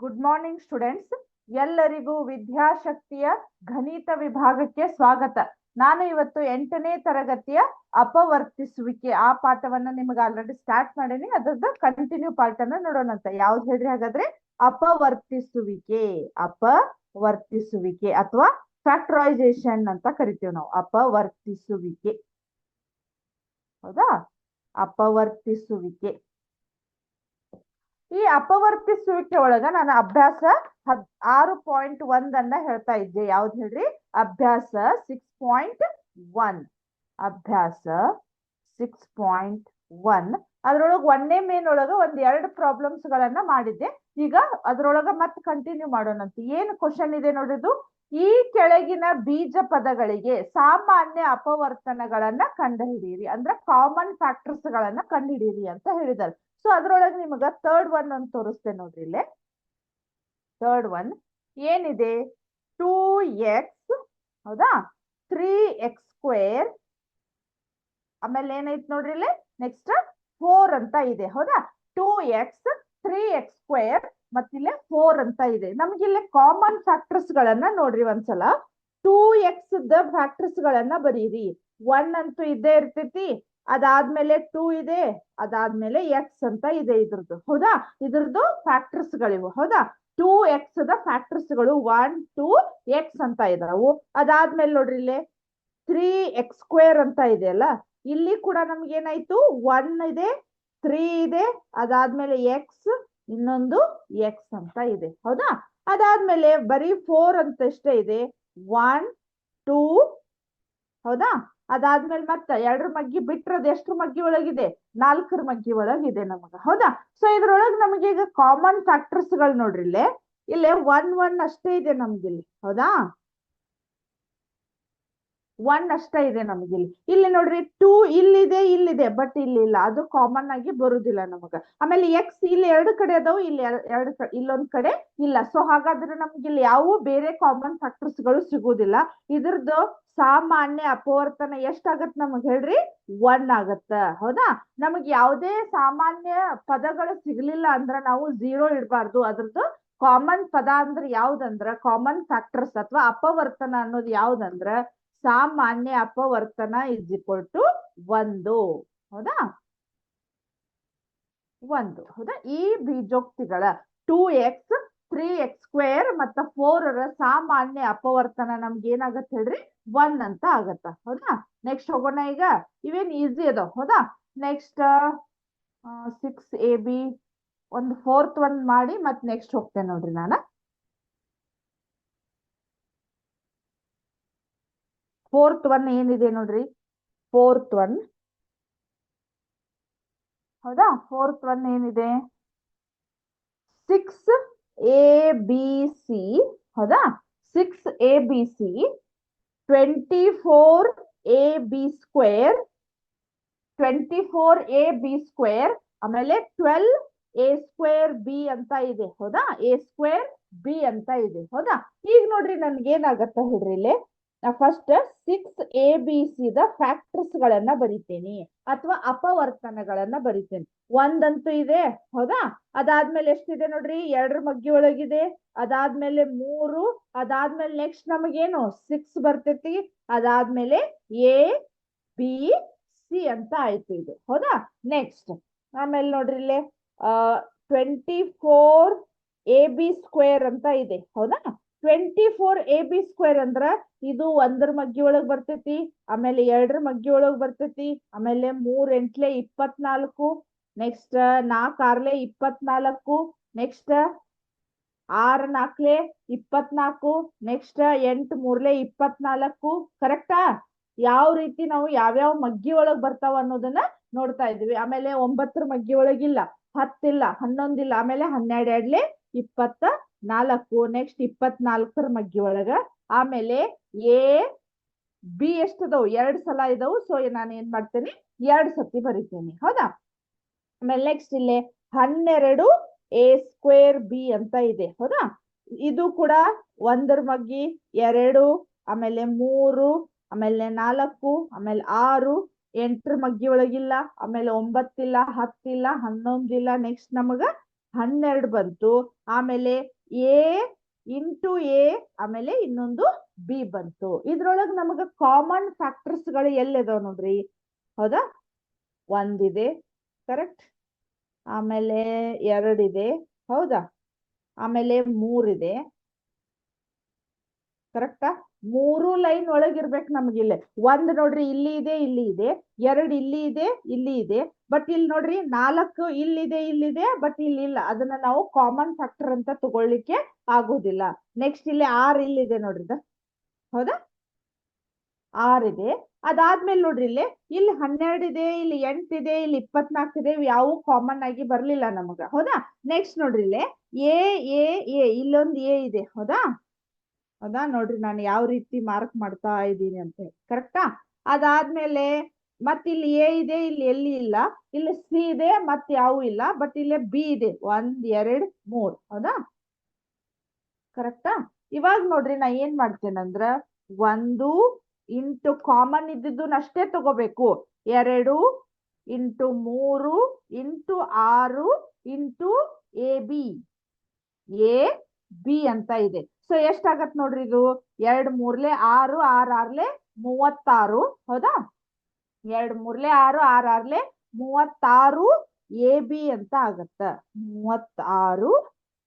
Good morning students. ಎಲ್ಲರಿಗೂ ವಿದ್ಯಾಶಕ್ತಿಯ ಗಣಿತ ವಿಭಾಗಕ್ಕೆ ಸ್ವಾಗತ. ನಾನು ಇವತ್ತು 8ನೇ ತರಗತಿಯ ಅಪವರ್ತಿಸುವಿಕೆ ಆ ಪಾಠವನ್ನ ನಿಮಗೆ ಆಲ್ರೆಡಿ ಸ್ಟಾರ್ಟ್ ಮಾಡೀನಿ. ಅದರದ ಕಂಟಿನ್ಯೂ ಪಾರ್ಟ್ ಅನ್ನ ನೋಡೋಣಂತ. ಯಾವ್ದು ಹೇಳ್ರಿ ಹಾಗಾದ್ರೆ? ಅಪವರ್ತಿಸುವಿಕೆ. ಅಪವರ್ತಿಸುವಿಕೆ ಅಥವಾ ಫ್ಯಾಕ್ಟರೈಸೇಷನ್ ಅಂತ ಕರಿತೀವಿ ನಾವು. ಅಪವರ್ತಿಸುವಿಕೆ. ಹೌದಾ? ಅಪವರ್ತಿಸುವಿಕೆ. ಈ ಅಪವರ್ತಿಸುವಿಕೆ ಒಳಗ ನಾನು ಅಭ್ಯಾಸ 6.1 ಅನ್ನ ಹೇಳ್ತಾ ಇದ್ದೆ. ಯಾವ್ದು ಹೇಳ್ರಿ? ಅಭ್ಯಾಸ 6.1. ಅಭ್ಯಾಸ 6.1 ಅದ್ರೊಳಗ 1ನೇ ಮೇನ್ ಒಳಗ ಒಂದ್ 2 ಪ್ರಾಬ್ಲಮ್ಸ್ ಗಳನ್ನ ಮಾಡಿದ್ದೆ. ಈಗ ಅದ್ರೊಳಗ ಮತ್ತೆ ಕಂಟಿನ್ಯೂ ಮಾಡೋಣಂತ. ಏನು ಕ್ವಶನ್ ಇದೆ ನೋಡಿದ್ದು? ಈ ಕೆಳಗಿನ ಬೀಜ ಪದಗಳಿಗೆ ಸಾಮಾನ್ಯ ಅಪವರ್ತನಗಳನ್ನ ಕಂಡುಹಿಡಿಯಿರಿ. ಅಂದ್ರೆ ಕಾಮನ್ ಫ್ಯಾಕ್ಟರ್ಸ್ ಗಳನ್ನ ಕಂಡುಹಿಡಿಯಿರಿ ಅಂತ ಹೇಳಿದ್ದಾರೆ. ಸೊ ಅದ್ರೊಳಗೆ ನಿಮಗ ಥರ್ಡ್ ಒನ್ ಅಂತ ತೋರಿಸ್ತೇನೆ ನೋಡ್ರಿ. ಇಲ್ಲೇ ಥರ್ಡ್ ಒನ್ ಏನಿದೆ? 2x, ಹೌದಾ, 3x², ಆಮೇಲೆ ಏನೈತ್ ನೋಡ್ರಿ ಇಲ್ಲಿ ನೆಕ್ಸ್ಟ್ 4 ಅಂತ ಇದೆ. ಹೌದಾ? 2x, 3x² ಮತ್ತಿಲ್ಲೇ 4 ಅಂತ ಇದೆ. ನಮ್ಗೆ ಇಲ್ಲಿ ಕಾಮನ್ ಫ್ಯಾಕ್ಟರ್ಸ್ ಗಳನ್ನ ನೋಡ್ರಿ ಒಂದ್ಸಲ. 2x ದ ಫ್ಯಾಕ್ಟರ್ಸ್ ಗಳನ್ನ ಬರೀರಿ. 1 ಅಂತೂ ಇದ್ದೇ ಇರ್ತೈತಿ, ಅದಾದ್ಮೇಲೆ 2 ಇದೆ, ಅದಾದ್ಮೇಲೆ ಎಕ್ಸ್ ಅಂತ ಇದೆ ಇದ್ರದ್ದು. ಹೌದಾ? ಇದ್ರದ್ದು ಫ್ಯಾಕ್ಟರ್ಸ್ ಗಳಿವು. ಹೌದಾ? 2x ದ ಫ್ಯಾಕ್ಟರ್ಸ್ ಗಳು 1, 2, x ಅಂತ ಇದಾವು. ಅದಾದ್ಮೇಲೆ ನೋಡ್ರಿ ಇಲ್ಲಿ 3x² ಅಂತ ಇದೆ ಅಲ್ಲ, ಇಲ್ಲಿ ಕೂಡ ನಮ್ಗೆ ಏನಾಯ್ತು? 1 ಇದೆ, 3 ಇದೆ, ಅದಾದ್ಮೇಲೆ ಎಕ್ಸ್, ಇನ್ನೊಂದು ಎಕ್ಸ್ ಅಂತ ಇದೆ. ಹೌದಾ? ಅದಾದ್ಮೇಲೆ ಬರೀ 4 ಅಂತ ಎಷ್ಟೇ ಇದೆ? 1, 2, ಹೌದಾ? ಅದಾದ್ಮೇಲೆ ಮತ್ತೆ 2 ಮಗ್ಗಿ ಬಿಟ್ರದ ಎಷ್ಟು ಮಗ್ಗಿ ಒಳಗಿದೆ? 4 ಮಗ್ಗಿ ಒಳಗಿದೆ ನಮಗ. ಹೌದಾ? ಸೊ ಇದ್ರೊಳಗೆ ನಮಗೆ ಈಗ ಕಾಮನ್ ಫ್ಯಾಕ್ಟರ್ಸ್ ಗಳು ನೋಡ್ರಿ ಇಲ್ಲೇ 1, 1 ಅಷ್ಟೇ ಇದೆ ನಮ್ಗಿಲ್ಲಿ. ಹೌದಾ? 1 ಅಷ್ಟೇ ಇದೆ ನಮಗಿಲ್ಲಿ. ಇಲ್ಲಿ ನೋಡ್ರಿ 2 ಇಲ್ಲಿದೆ, ಇಲ್ಲಿದೆ, ಬಟ್ ಇಲ್ಲಿ ಇಲ್ಲ. ಅದು ಕಾಮನ್ ಆಗಿ ಬರುದಿಲ್ಲ ನಮಗ. ಆಮೇಲೆ ಎಕ್ಸ್ ಇಲ್ಲಿ 2 ಕಡೆ ಅದಾವು, ಇಲ್ಲಿ ಇಲ್ಲೊಂದ್ ಕಡೆ ಇಲ್ಲ. ಸೊ ಹಾಗಾದ್ರೆ ನಮ್ಗೆ ಇಲ್ಲಿ ಯಾವ ಬೇರೆ ಕಾಮನ್ ಫ್ಯಾಕ್ಟರ್ಸ್ ಗಳು ಸಿಗುದಿಲ್ಲ. ಇದ್ರದ್ದು ಸಾಮಾನ್ಯ ಅಪವರ್ತನ ಎಷ್ಟಾಗತ್ ನಮಗ್ ಹೇಳ್ರಿ? 1 ಆಗತ್ತ. ಹೌದಾ? ನಮಗ್ ಯಾವುದೇ ಸಾಮಾನ್ಯ ಪದಗಳು ಸಿಗ್ಲಿಲ್ಲ ಅಂದ್ರ ನಾವು 0 ಇಡಬಾರ್ದು. ಅದ್ರದ್ದು ಕಾಮನ್ ಪದ ಅಂದ್ರೆ ಯಾವ್ದಂದ್ರ, ಕಾಮನ್ ಫ್ಯಾಕ್ಟರ್ಸ್ ಅಥವಾ ಅಪವರ್ತನ ಅನ್ನೋದು ಯಾವ್ದಂದ್ರ ಸಾಮಾನ್ಯ ಅಪವರ್ತನ ಇಸ್ ಈಕ್ವಲ್ ಟು 1. ಹೌದಾ? 1. ಹೌದಾ? ಈ ಬೀಜೋಕ್ತಿಗಳ 2x, 3x² ಮತ್ತ 4 ಸಾಮಾನ್ಯ ಅಪವರ್ತನ ನಮ್ಗೆ ಏನಾಗತ್ತೆ ಹೇಳ್ರಿ? 1 ಅಂತ ಆಗತ್ತ. ಹೌದಾ? ನೆಕ್ಸ್ಟ್ ಹೋಗೋಣ. ಈಗ ಇವೇನ್ ಈಸಿ ಅದಾವ. ಹೌದಾ? ನೆಕ್ಸ್ಟ್ 6ab ಒಂದು 4th one ಮಾಡಿ ಮತ್ ನೆಕ್ಸ್ಟ್ ಹೋಗ್ತೇನೆ ನೋಡ್ರಿ ನಾನು. 4th one ಏನಿದೆ ನೋಡ್ರಿ? 4th one, ಹೌದಾ? 4th one ಏನಿದೆ? 6abc, ಹೌದಾ? 6abc, 24ab², 24ab², ಆಮೇಲೆ 12a²b ಅಂತ ಇದೆ. ಹೌದಾ? a²b ಅಂತ ಇದೆ. ಹೌದಾ? ಈಗ ನೋಡ್ರಿ ನನ್ಗೆ ಏನಾಗತ್ತ ಹೇಳ್ರಿ ಇಲ್ಲಿ? ಫಸ್ಟ್ 6abc ದ ಫ್ಯಾಕ್ಟರ್ಸ್ ಗಳನ್ನ ಬರಿತೇನೆ ಅಥವಾ ಅಪವರ್ತನಗಳನ್ನ ಬರಿತೇನೆ. 1 ಅಂತೂ ಇದೆ. ಹೌದಾ? ಅದಾದ್ಮೇಲೆ ಎಷ್ಟಿದೆ ನೋಡ್ರಿ? 2 ಮಗ್ಗಿ ಒಳಗಿದೆ, ಅದಾದ್ಮೇಲೆ 3, ಅದಾದ್ಮೇಲೆ ನೆಕ್ಸ್ಟ್ ನಮಗೇನು 6 ಬರ್ತೈತಿ, ಅದಾದ್ಮೇಲೆ ಎ ಬಿ ಸಿ ಅಂತ ಆಯ್ತು ಇದು. ಹೌದಾ? ನೆಕ್ಸ್ಟ್ ಆಮೇಲೆ ನೋಡ್ರಿ ಇಲ್ಲಿ 24ab² ಅಂತ ಇದೆ. ಹೌದಾ? 24ab² ಅಂದ್ರ ಇದು 1 ಮಗ್ಗಿ ಒಳಗ್ ಬರ್ತೈತಿ, ಆಮೇಲೆ 2 ಮಗ್ಗಿ ಒಳಗ್ ಬರ್ತೈತಿ, ಆಮೇಲೆ 3 ಎಂಟ್ಲೆ 24, ನೆಕ್ಸ್ಟ್ 4 ಆರ್ಲೆ 24, ನೆಕ್ಸ್ಟ್ 6 4 24, ನೆಕ್ಸ್ಟ್ 8 3 24. ಕರೆಕ್ಟಾ? ಯಾವ ರೀತಿ ನಾವು ಯಾವ್ಯಾವ ಮಗ್ಗಿ ಒಳಗ್ ಬರ್ತಾವ ಅನ್ನೋದನ್ನ ನೋಡ್ತಾ ಇದೀವಿ. ಆಮೇಲೆ 9 ಮಗ್ಗಿ ಒಳಗಿಲ್ಲ, 10 ಇಲ್ಲ, 11 ಇಲ್ಲ, ಆಮೇಲೆ 12 2 24, ನೆಕ್ಸ್ಟ್ 24 ಮಗ್ಗಿ ಒಳಗ. ಆಮೇಲೆ ಎ ಬಿ ಎಷ್ಟದವು? 2 ಸಲ ಇದಾವು. ಸೊ ನಾನು ಏನ್ ಮಾಡ್ತೇನೆ? 2 ಸತಿ ಬರಿತೇನೆ. ಹೌದಾ? ಆಮೇಲೆ ನೆಕ್ಸ್ಟ್ ಇಲ್ಲಿ 12a²b ಅಂತ ಇದೆ. ಹೌದಾ? ಇದು ಕೂಡ 1 ಮಗ್ಗಿ, 2, ಆಮೇಲೆ 3, ಆಮೇಲೆ 4, ಆಮೇಲೆ 6, 8 ಮಗ್ಗಿ ಒಳಗಿಲ್ಲ, ಆಮೇಲೆ 9 ಇಲ್ಲ, 10 ಇಲ್ಲ, 11 ಇಲ್ಲ, ನೆಕ್ಸ್ಟ್ ನಮಗ 12 ಬಂತು. ಆಮೇಲೆ ಎ ಇಂಟು ಎ ಆಮೇಲೆ ಇನ್ನೊಂದು ಬಿ ಬಂತು. ಇದ್ರೊಳಗೆ ನಮಗೆ ಕಾಮನ್ ಫ್ಯಾಕ್ಟರ್ಸ್ ಗಳು ಎಲ್ಲಿದಾವ್ ನೋಡ್ರಿ. ಹೌದಾ, ಒಂದಿದೆ ಕರೆಕ್ಟ್, ಆಮೇಲೆ 2 ಇದೆ ಹೌದಾ, ಆಮೇಲೆ 3 ಇದೆ ಕರೆಕ್ಟಾ. 3 ಲೈನ್ ಒಳಗಿರ್ಬೇಕು ನಮ್ಗಿಲ್ಲಿ. ಒಂದ್ ನೋಡ್ರಿ ಇಲ್ಲಿ ಇದೆ ಇಲ್ಲಿ ಇದೆ, 2 ಇಲ್ಲಿ ಇದೆ ಇಲ್ಲಿ ಇದೆ, ಬಟ್ ಇಲ್ಲಿ ನೋಡ್ರಿ 4 ಇಲ್ಲಿದೆ ಬಟ್ ಇಲ್ಲಿ ಇಲ್ಲ. ಅದನ್ನ ನಾವು ಕಾಮನ್ ಫ್ಯಾಕ್ಟರ್ ಅಂತ ತಗೊಳ್ಳಿಕ್ಕೆ ಆಗೋದಿಲ್ಲ. ನೆಕ್ಸ್ಟ್ ಇಲ್ಲಿ 6 ಇಲ್ಲಿದೆ ನೋಡ್ರಿ ಇದು. ಹೌದಾ, 6 ಇದೆ. ಅದಾದ್ಮೇಲೆ ನೋಡ್ರಿ ಇಲ್ಲಿ 12 ಇದೆ, ಇಲ್ಲಿ 8 ಇದೆ, ಇಲ್ಲಿ 24 ಇದೆ, ಯಾವ ಕಾಮನ್ ಆಗಿ ಬರ್ಲಿಲ್ಲ ನಮಗ. ಹೌದಾ, ನೆಕ್ಸ್ಟ್ ನೋಡ್ರಿ ಇಲ್ಲಿ ಎ ಎ ಎ ಇಲ್ಲೊಂದು ಎ ಇದೆ. ಹೌದಾ ಹೌದಾ, ನೋಡ್ರಿ ನಾನು ಯಾವ ರೀತಿ ಮಾರ್ಕ್ ಮಾಡ್ತಾ ಇದ್ದೀನಿ ಅಂತ ಕರೆಕ್ಟಾ. ಅದಾದ್ಮೇಲೆ ಮತ್ ಇಲ್ಲಿ ಎ ಇದೆ, ಇಲ್ಲಿ ಎಲ್ಲಿ ಇಲ್ಲ, ಇಲ್ಲಿ ಸಿ ಇದೆ, ಮತ್ ಯಾವ ಇಲ್ಲ, ಬಟ್ ಇಲ್ಲಿ ಬಿ ಇದೆ 1 2 3. ಹೌದಾ ಕರೆಕ್ಟಾ. ಇವಾಗ ನೋಡ್ರಿ ನಾ ಏನ್ ಮಾಡ್ತೇನಂದ್ರ 1 ಇಂಟು ಕಾಮನ್ ಇದ್ದಿದ್ದು ಅಷ್ಟೇ ತಗೋಬೇಕು. 2 into 3 into 6 into A B ಅಂತ ಇದೆ. ಸೊ ಎಷ್ಟಾಗತ್ ನೋಡ್ರಿ ಇದು 2 3 6 6 6 36. ಹೌದಾ, 2 3 6 6 6 36 ಎ ಬಿ ಅಂತ ಆಗತ್ತ. 36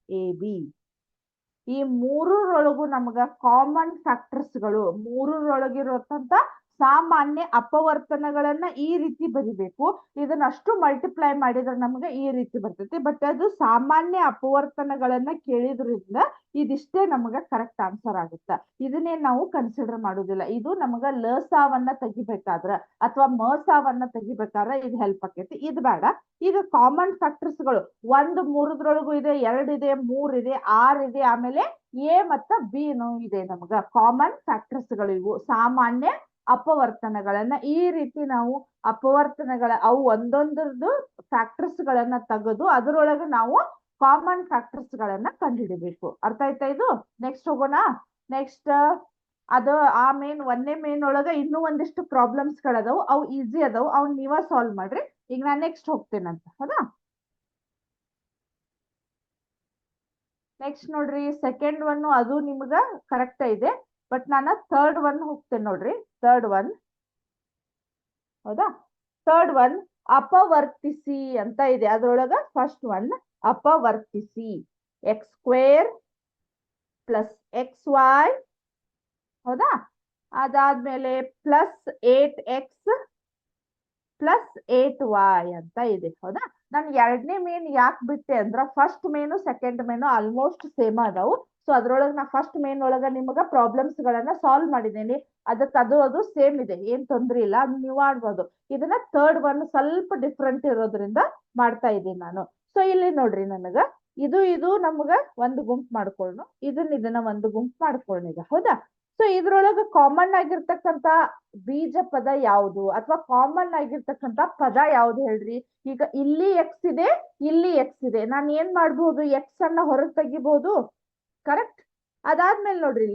ಎ ಬಿ. ಈ ಮೂರರೊಳಗು ನಮಗ ಕಾಮನ್ ಫ್ಯಾಕ್ಟರ್ಸ್ ಗಳು, ಮೂರರೊಳಗಿರುವಂತ ಸಾಮಾನ್ಯ ಅಪವರ್ತನಗಳನ್ನ ಈ ರೀತಿ ಬರಿಬೇಕು. ಇದನ್ನ ಅಷ್ಟು ಮಲ್ಟಿಪ್ಲೈ ಮಾಡಿದ್ರೆ ನಮ್ಗೆ ಈ ರೀತಿ ಬರ್ತೈತಿ. ಬಟ್ ಅದು ಸಾಮಾನ್ಯ ಅಪವರ್ತನಗಳನ್ನ ಕೇಳಿದ್ರಿಂದ ಇದಿಷ್ಟೇ ನಮಗ ಕರೆಕ್ಟ್ ಆನ್ಸರ್ ಆಗುತ್ತ. ಇದನ್ನೇ ನಾವು ಕನ್ಸಿಡರ್ ಮಾಡುದಿಲ್ಲ. ಇದು ನಮಗ ಲಸಾವನ್ನ ತೆಗಿಬೇಕಾದ್ರ ಅಥವಾ ಮಸಾವನ್ನ ತೆಗಿಬೇಕಾದ್ರೆ ಇದು ಹೆಲ್ಪ್ ಆಕೈತಿ. ಇದು ಬೇಡ. ಈಗ ಕಾಮನ್ ಫ್ಯಾಕ್ಟರ್ಸ್ ಗಳು 1 3 ಇದೆ, 2 ಇದೆ, 3 ಇದೆ, 6 ಇದೆ, ಆಮೇಲೆ ಎ ಮತ್ತ ಬಿ ಇದೆ. ನಮಗ ಕಾಮನ್ ಫ್ಯಾಕ್ಟರ್ಸ್ ಗಳು ಇವು ಸಾಮಾನ್ಯ ಅಪವರ್ತನಗಳನ್ನ ಈ ರೀತಿ ನಾವು ಅಪವರ್ತನಗಳ ಅವು ಒಂದೊಂದರದು ಫ್ಯಾಕ್ಟರ್ಸ್ ಗಳನ್ನ ತೆಗೆದು ಅದರೊಳಗೆ ನಾವು ಕಾಮನ್ ಫ್ಯಾಕ್ಟರ್ಸ್ ಗಳನ್ನ ಕಂಡುಹಿಡಿಬೇಕು. ಅರ್ಥ ಆಯ್ತಾ ಇದು? ನೆಕ್ಸ್ಟ್ ಹೋಗೋಣ. ನೆಕ್ಸ್ಟ್ ಅದು ಆ ಒಂದೇ ಮೇನ್ ಒಳಗ ಇನ್ನೂ ಒಂದಿಷ್ಟು ಪ್ರಾಬ್ಲಮ್ಸ್ ಗಳದಾವು. ಅವು ಈಸಿ ಅದಾವು, ಅವ್ನ ನೀವ ಸಾಲ್ವ್ ಮಾಡ್ರಿ. ಈಗ ನಾನ್ ನೆಕ್ಸ್ಟ್ ಹೋಗ್ತೇನಂತ. ಹೌದಾ, ನೆಕ್ಸ್ಟ್ ನೋಡ್ರಿ ಸೆಕೆಂಡ್ ಒನ್ ಅದು ನಿಮ್ಗ ಕರೆಕ್ಟ್ ಇದೆ. ಬಟ್ ನಾನು ಥರ್ಡ್ ಒನ್ ಹೋಗ್ತೇನೆ ನೋಡ್ರಿ. ಥರ್ಡ್ ಒನ್ ಹೌದಾ, ಥರ್ಡ್ ಒನ್ ಅಪವರ್ತಿಸಿ ಅಂತ ಇದೆ. ಅದ್ರೊಳಗ ಫಸ್ಟ್ ಒನ್ ಅಪವರ್ತಿಸಿ x square plus x y. ಹೌದಾ, ಅದಾದ್ಮೇಲೆ ಪ್ಲಸ್ 8x ಪ್ಲಸ್ 8y ಅಂತ ಇದೆ. ಹೌದಾ, ನಾನು ಎರಡನೇ ಮೇನ್ ಯಾಕೆ ಬಿಟ್ಟೆ ಅಂದ್ರ first main second main almost same ಅದಾವು. ಸೊ ಅದ್ರೊಳಗೆ ನಾ ಫಸ್ಟ್ ಮೇನ್ ಒಳಗ ನಿಮಗ ಪ್ರಾಬ್ಲಮ್ಸ್ ಗಳನ್ನ ಸಾಲ್ವ್ ಮಾಡಿದ್ದೇನೆ. ಅದಕ್ಕೆ ಅದು ಸೇಮ್ ಇದೆ, ಏನ್ ತೊಂದ್ರೆ ಇಲ್ಲ, ಅದು ನೀವು ಆಡ್ಬೋದು. ಇದನ್ನ ಥರ್ಡ್ ಒನ್ ಸ್ವಲ್ಪ ಡಿಫ್ರೆಂಟ್ ಇರೋದ್ರಿಂದ ಮಾಡ್ತಾ ಇದ್ದೀನಿ ನಾನು. ಸೊ ಇಲ್ಲಿ ನೋಡ್ರಿ ನನಗ ಇದು ನಮ್ಗ ಒಂದು ಗುಂಪು ಮಾಡ್ಕೊಳ್ಳೋಣ, ಇದನ್ನ ಒಂದು ಗುಂಪು ಮಾಡ್ಕೊಳ್ಳೋಣ. ಹೌದಾ, ಸೊ ಇದ್ರೊಳಗ ಕಾಮನ್ ಆಗಿರ್ತಕ್ಕಂತ ಬೀಜ ಪದ ಯಾವುದು ಅಥವಾ ಕಾಮನ್ ಆಗಿರ್ತಕ್ಕಂತ ಪದ ಯಾವ್ದು ಹೇಳ್ರಿ. ಈಗ ಇಲ್ಲಿ ಎಕ್ಸ್ ಇದೆ, ಇಲ್ಲಿ ಎಕ್ಸ್ ಇದೆ. ನಾನು ಏನ್ ಮಾಡ್ಬೋದು, ಎಕ್ಸ್ ಅನ್ನ ಹೊರಗೆ ತೆಗಿಬಹುದು. ಕರೆಕ್ಟ್. ಅದಾದ್ಮೇಲೆ ನೋಡ್ರಿ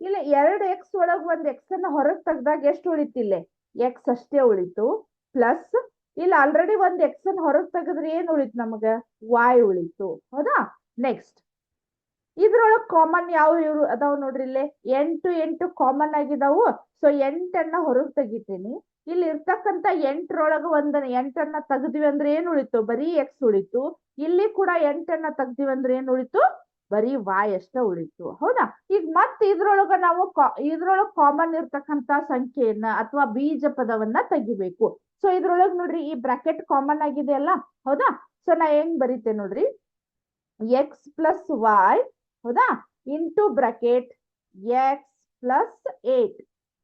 ಇಲ್ಲಿ 2x ಒಳಗ್ ಒಂದ್ ಎಕ್ಸ್ ಅನ್ನ ಹೊರಗೆ ತೆಗ್ದಾಗ ಎಷ್ಟು ಉಳಿತು? ಇಲ್ಲೇ ಎಕ್ಸ್ ಅಷ್ಟೇ ಉಳಿತು. ಪ್ಲಸ್ ಇಲ್ಲಿ ಆಲ್ರೆಡಿ ಒಂದ್ ಎಕ್ಸ್ ಅನ್ನ ಹೊರಗೆ ತೆಗೆದ್ರೆ ಏನ್ ಉಳಿತು ನಮಗ? ವಾಯ್ ಉಳಿತು. ಹೌದಾ, ನೆಕ್ಸ್ಟ್ ಇದ್ರೊಳಗ್ ಕಾಮನ್ ಯಾವ ಇವ್ರು ಅದಾವ್ ನೋಡ್ರಿ. ಇಲ್ಲಿ 8 8 ಕಾಮನ್ ಆಗಿದಾವು. ಸೊ 8ಅನ್ನ ಹೊರಗೆ ತೆಗಿತೀನಿ. ಇಲ್ಲಿ ಇರ್ತಕ್ಕಂತ 8ರೊಳಗ ಒಂದ್ 8ಅನ್ನ ತೆಗ್ದಿವಿ ಅಂದ್ರೆ ಏನ್ ಉಳಿತು? ಬರೀ ಎಕ್ಸ್ ಉಳಿತು. ಇಲ್ಲಿ ಕೂಡ 8ಅನ್ನ ತೆಗ್ದಿವಿ ಅಂದ್ರೆ ಏನ್ ಉಳಿತು? ಬರೀ ವಾಯ್ ಅಷ್ಟ ಉಳಿತು. ಹೌದಾ, ಈಗ ಮತ್ತೆ ಇದ್ರೊಳಗ ನಾವು ಇದ್ರೊಳಗ ಕಾಮನ್ ಇರ್ತಕ್ಕಂತ ಸಂಖ್ಯೆಯನ್ನ ಅಥವಾ ಬೀಜ ಪದವನ್ನ ತೆಗಿಬೇಕು. ಸೊ ಇದ್ರೊಳಗ್ ನೋಡ್ರಿ ಈ ಬ್ರಾಕೆಟ್ ಕಾಮನ್ ಆಗಿದೆ ಅಲ್ಲ. ಹೌದಾ, ಸೊ ನಾ ಹೆಂಗ್ ಬರೀತೆ ನೋಡ್ರಿ, ಎಕ್ಸ್ ಪ್ಲಸ್ ವಾಯ್. ಹೌದಾ, ಇಂಟು ಬ್ರಾಕೆಟ್ ಎಕ್ಸ್ ಪ್ಲಸ್ 8.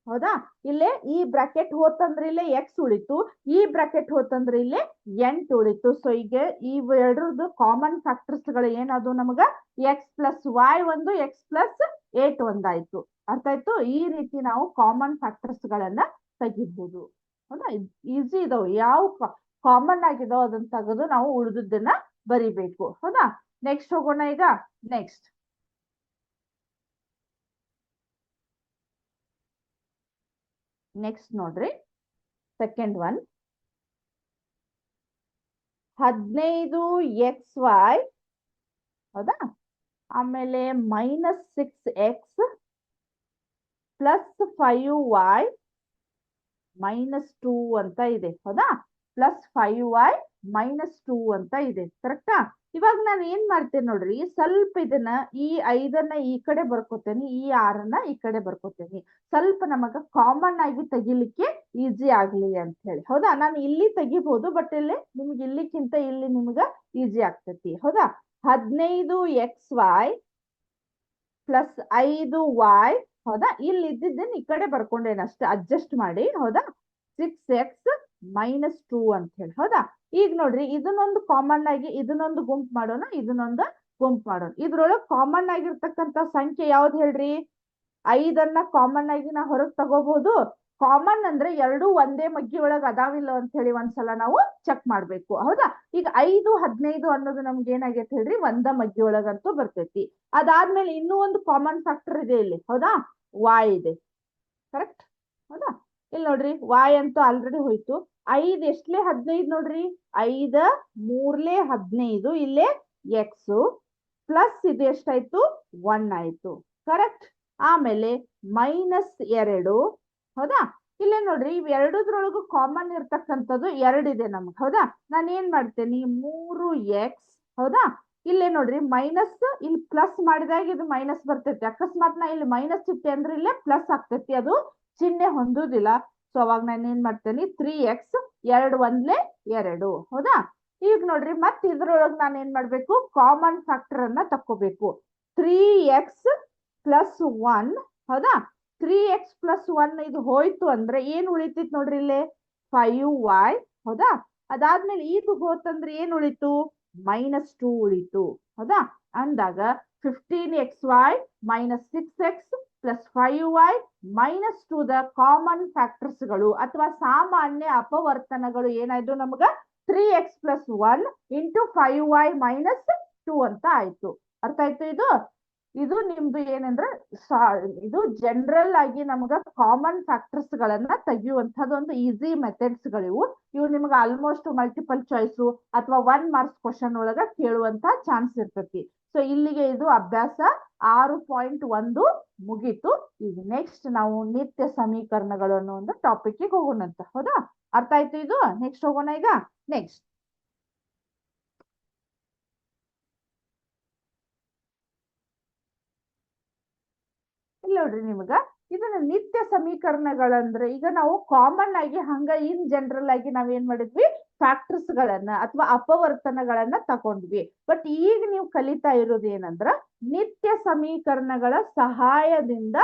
ಹೌದಾ, ಇಲ್ಲೇ ಈ ಬ್ರಾಕೆಟ್ ಹೋತಂದ್ರೆ ಇಲ್ಲೇ ಎಕ್ಸ್ ಉಳಿತು, ಈ ಬ್ರಾಕೆಟ್ ಹೋತಂದ್ರೆ ಇಲ್ಲೇ 8 ಉಳಿತು. ಸೊ ಈಗ ಈ ಎರಡರದ್ದು ಕಾಮನ್ ಫ್ಯಾಕ್ಟರ್ಸ್ ಗಳು ಏನದು ನಮಗ? ಎಕ್ಸ್ ಪ್ಲಸ್ ವಾಯ್ ಒಂದು, ಎಕ್ಸ್ ಪ್ಲಸ್ 8 ಒಂದಾಯ್ತು. ಅರ್ಥ ಆಯ್ತು? ಈ ರೀತಿ ನಾವು ಕಾಮನ್ ಫ್ಯಾಕ್ಟರ್ಸ್ ಗಳನ್ನ ತೆಗಿಬಹುದು. ಹೌದಾ, ಈಸಿ ಇದಾವ್. ಯಾವ ಕಾಮನ್ ಆಗಿದಾವ ಅದನ್ನ ತೆಗೆದು ನಾವು ಉಳಿದದ್ದನ್ನ ಬರಿಬೇಕು. ಹೌದಾ, ನೆಕ್ಸ್ಟ್ ಹೋಗೋಣ. ಈಗ ನೆಕ್ಸ್ಟ್ ನೋಡ್ರಿ ಸೆಕೆಂಡ್ ಒನ್ 15xy ಹೌದಾ. ಆಮೇಲೆ -6x +5y -2 ಅಂತ ಇದೆ. ಹೌದಾ, +5y -2 ಅಂತ ಇದೆ. ಕರೆಕ್ಟಾ. ಇವಾಗ ನಾನು ಏನ್ ಮಾಡ್ತೇನೆ ನೋಡ್ರಿ, ಸ್ವಲ್ಪ ಇದನ್ನ ಈ 5ನ್ನ ಈ ಕಡೆ ಬರ್ಕೋತೇನೆ, ಈ 6ನ್ನ ಈ ಕಡೆ ಬರ್ಕೋತೇನೆ. ಸ್ವಲ್ಪ ನಮಗ ಕಾಮನ್ ಆಗಿ ತೆಗಿಲಿಕ್ಕೆ ಈಸಿ ಆಗ್ಲಿ ಅಂತ ಹೇಳಿ. ಹೌದಾ, ನಾನು ಇಲ್ಲಿ ತೆಗಿಬಹುದು, ಬಟ್ ಇಲ್ಲಿ ನಿಮ್ಗೆ ಇಲ್ಲಿಕ್ಕಿಂತ ಇಲ್ಲಿ ನಿಮ್ಗ ಈಸಿ ಆಗ್ತೈತಿ. ಹೌದಾ, 15xy +5y. ಹೌದಾ, ಇಲ್ಲಿ ಇದ್ದಿದ್ದೇನೆ ಈ ಕಡೆ ಬರ್ಕೊಂಡೇನೆ ಅಷ್ಟೇ, ಅಡ್ಜಸ್ಟ್ ಮಾಡಿ. ಹೌದಾ, 6x -2 ಅಂತ ಹೇಳಿ. ಹೌದಾ, ಈಗ ನೋಡ್ರಿ ಇದನ್ನೊಂದು ಕಾಮನ್ ಆಗಿ ಇದನ್ನೊಂದು ಗುಂಪು ಮಾಡೋಣ, ಇದನ್ನೊಂದು ಗುಂಪು ಮಾಡೋಣ. ಇದ್ರೊಳಗೆ ಕಾಮನ್ ಆಗಿರ್ತಕ್ಕಂಥ ಸಂಖ್ಯೆ ಯಾವ್ದು ಹೇಳ್ರಿ? 5ನ್ನ ಕಾಮನ್ ಆಗಿ ನಾ ಹೊರಗೆ ತಗೋಬಹುದು. ಕಾಮನ್ ಅಂದ್ರೆ ಎರಡು ಒಂದೇ ಮಗ್ಗಿ ಒಳಗೆ ಅದಾವಿಲ್ಲ ಅಂತ ಹೇಳಿ ಒಂದ್ಸಲ ನಾವು ಚೆಕ್ ಮಾಡ್ಬೇಕು. ಹೌದಾ, ಈಗ 5, 15 ಅನ್ನೋದು ನಮ್ಗೆ ಏನಾಗೈತೆ ಹೇಳ್ರಿ, ಒಂದ ಮಗ್ಗಿ ಒಳಗಂತೂ ಬರ್ತೈತಿ. ಅದಾದ್ಮೇಲೆ ಇನ್ನೂ ಒಂದು ಕಾಮನ್ ಫ್ಯಾಕ್ಟರ್ ಇದೆ ಇಲ್ಲಿ. ಹೌದಾ, y ಇದೆ. ಕರೆಕ್ಟ್. ಹೌದಾ, ಇಲ್ಲಿ ನೋಡ್ರಿ y ಅಂತೂ ಆಲ್ರೆಡಿ ಹೋಯ್ತು. 5 ಎಷ್ಟ್ಲೆ 15 ನೋಡ್ರಿ, 5 3ಲೆ 15, ಇಲ್ಲೇ x ಪ್ಲಸ್ ಇದು ಎಷ್ಟಾಯ್ತು, 1 ಆಯ್ತು. ಕರೆಕ್ಟ್. ಆಮೇಲೆ -2. ಹೌದಾ, ಇಲ್ಲೇ ನೋಡ್ರಿ ಇವೆರಡದ್ರೊಳಗು ಕಾಮನ್ ಇರ್ತಕ್ಕಂಥದ್ದು 2 ಇದೆ ನಮ್ಗೆ. ಹೌದಾ, ನಾನು ಏನ್ ಮಾಡ್ತೇನೆ, 3x. ಹೌದಾ, ಇಲ್ಲೇ ನೋಡ್ರಿ ಮೈನಸ್, ಇಲ್ಲಿ ಪ್ಲಸ್ ಮಾಡಿದಾಗ ಇದು ಮೈನಸ್ ಬರ್ತೈತಿ. ಅಕಸ್ಮಾತ್ ನಾ ಇಲ್ಲಿ ಮೈನಸ್ ಇಟ್ಟೆ ಅಂದ್ರೆ ಇಲ್ಲೇ ಪ್ಲಸ್ ಆಗ್ತೈತಿ, ಅದು ಚಿಹ್ನೆ ಹೊಂದುದಿಲ್ಲ. ಸೊ ಅವಾಗ ನಾನು ಏನ್ ಮಾಡ್ತೇನೆ, 3x, 2 1ಲೆ 2. ಹೌದಾ, ಈಗ ನೋಡ್ರಿ ಮತ್ತೆ ಇದ್ರೊಳಗೆ ನಾನು ಏನ್ ಮಾಡ್ಬೇಕು, ಕಾಮನ್ ಫ್ಯಾಕ್ಟರ್ ಅನ್ನ ತಕ್ಕೋಬೇಕು. 3x + 1. ಹೌದಾ, 3x + 1 ಇದು ಹೋಯ್ತು ಅಂದ್ರೆ ಏನ್ ಉಳಿತೈತಿ ನೋಡ್ರಿ, ಇಲ್ಲೇ 5y. ಹೌದಾ, ಅದಾದ್ಮೇಲೆ ಇದು ಹೋತಂದ್ರೆ ಏನ್ ಉಳಿತು, -2 ಉಳಿತು. ಹೌದಾ, ಅಂದಾಗ 15xy -6x + 5y -2 the common factors ಗಳು ಅಥವಾ ಸಾಮಾನ್ಯ ಅಪವರ್ತನಗಳು ಏನಾಯ್ತು ನಮ್ಗ, 3x + 1 × 5y -2 ಅಂತ ಆಯ್ತು. ಅರ್ಥ ಆಯ್ತು. ಇದು ನಿಮ್ದು ಏನಂದ್ರೆ ಇದು ಜನರಲ್ ಆಗಿ ನಮ್ಗ ಕಾಮನ್ ಫ್ಯಾಕ್ಟರ್ಸ್ ಗಳನ್ನ ತೆಗೆಯುವಂತದ್ದು ಒಂದು ಈಸಿ ಮೆಥಡ್ಸ್ ಗಳಿವು. ಇವು ನಿಮ್ಗೆ ಆಲ್ಮೋಸ್ಟ್ ಮಲ್ಟಿಪಲ್ ಚಾಯ್ಸು ಅಥವಾ 1 ಮಾರ್ಕ್ಸ್ ಕ್ವಶನ್ ಒಳಗ ಕೇಳುವಂತ ಚಾನ್ಸ್ ಇರ್ತೈತಿ. ಸೊ ಇಲ್ಲಿಗೆ ಇದು ಅಭ್ಯಾಸ 6.1 ಮುಗೀತು. ಈಗ ನೆಕ್ಸ್ಟ್ ನಾವು ನಿತ್ಯ ಸಮೀಕರಣಗಳು ಅನ್ನೋ ಒಂದು ಟಾಪಿಕ್ ಹೋಗೋಣಂತ. ಹೌದಾ, ಅರ್ಥ ಆಯ್ತು. ಇದು ನೆಕ್ಸ್ಟ್ ಹೋಗೋಣ. ಈಗ ನೆಕ್ಸ್ಟ್ ಇಲ್ಲಿ ನೋಡ್ರಿ, ನಿಮ್ಗ ಇದನ್ನ ನಿತ್ಯ ಸಮೀಕರಣಗಳಂದ್ರೆ ಈಗ ನಾವು ಕಾಮನ್ ಆಗಿ ಹಂಗ ಇನ್ ಜನರಲ್ ಆಗಿ ನಾವ್ ಏನ್ ಮಾಡಿದ್ವಿ, ಫ್ಯಾಕ್ಟರ್ಸ್ ಗಳನ್ನ ಅಥವಾ ಅಪವರ್ತನಗಳನ್ನ ತಗೊಂಡ್ವಿ. ಬಟ್ ಈಗ ನೀವು ಕಲಿತಾ ಇರೋದು ಏನಂದ್ರ ನಿತ್ಯ ಸಮೀಕರಣಗಳ ಸಹಾಯದಿಂದ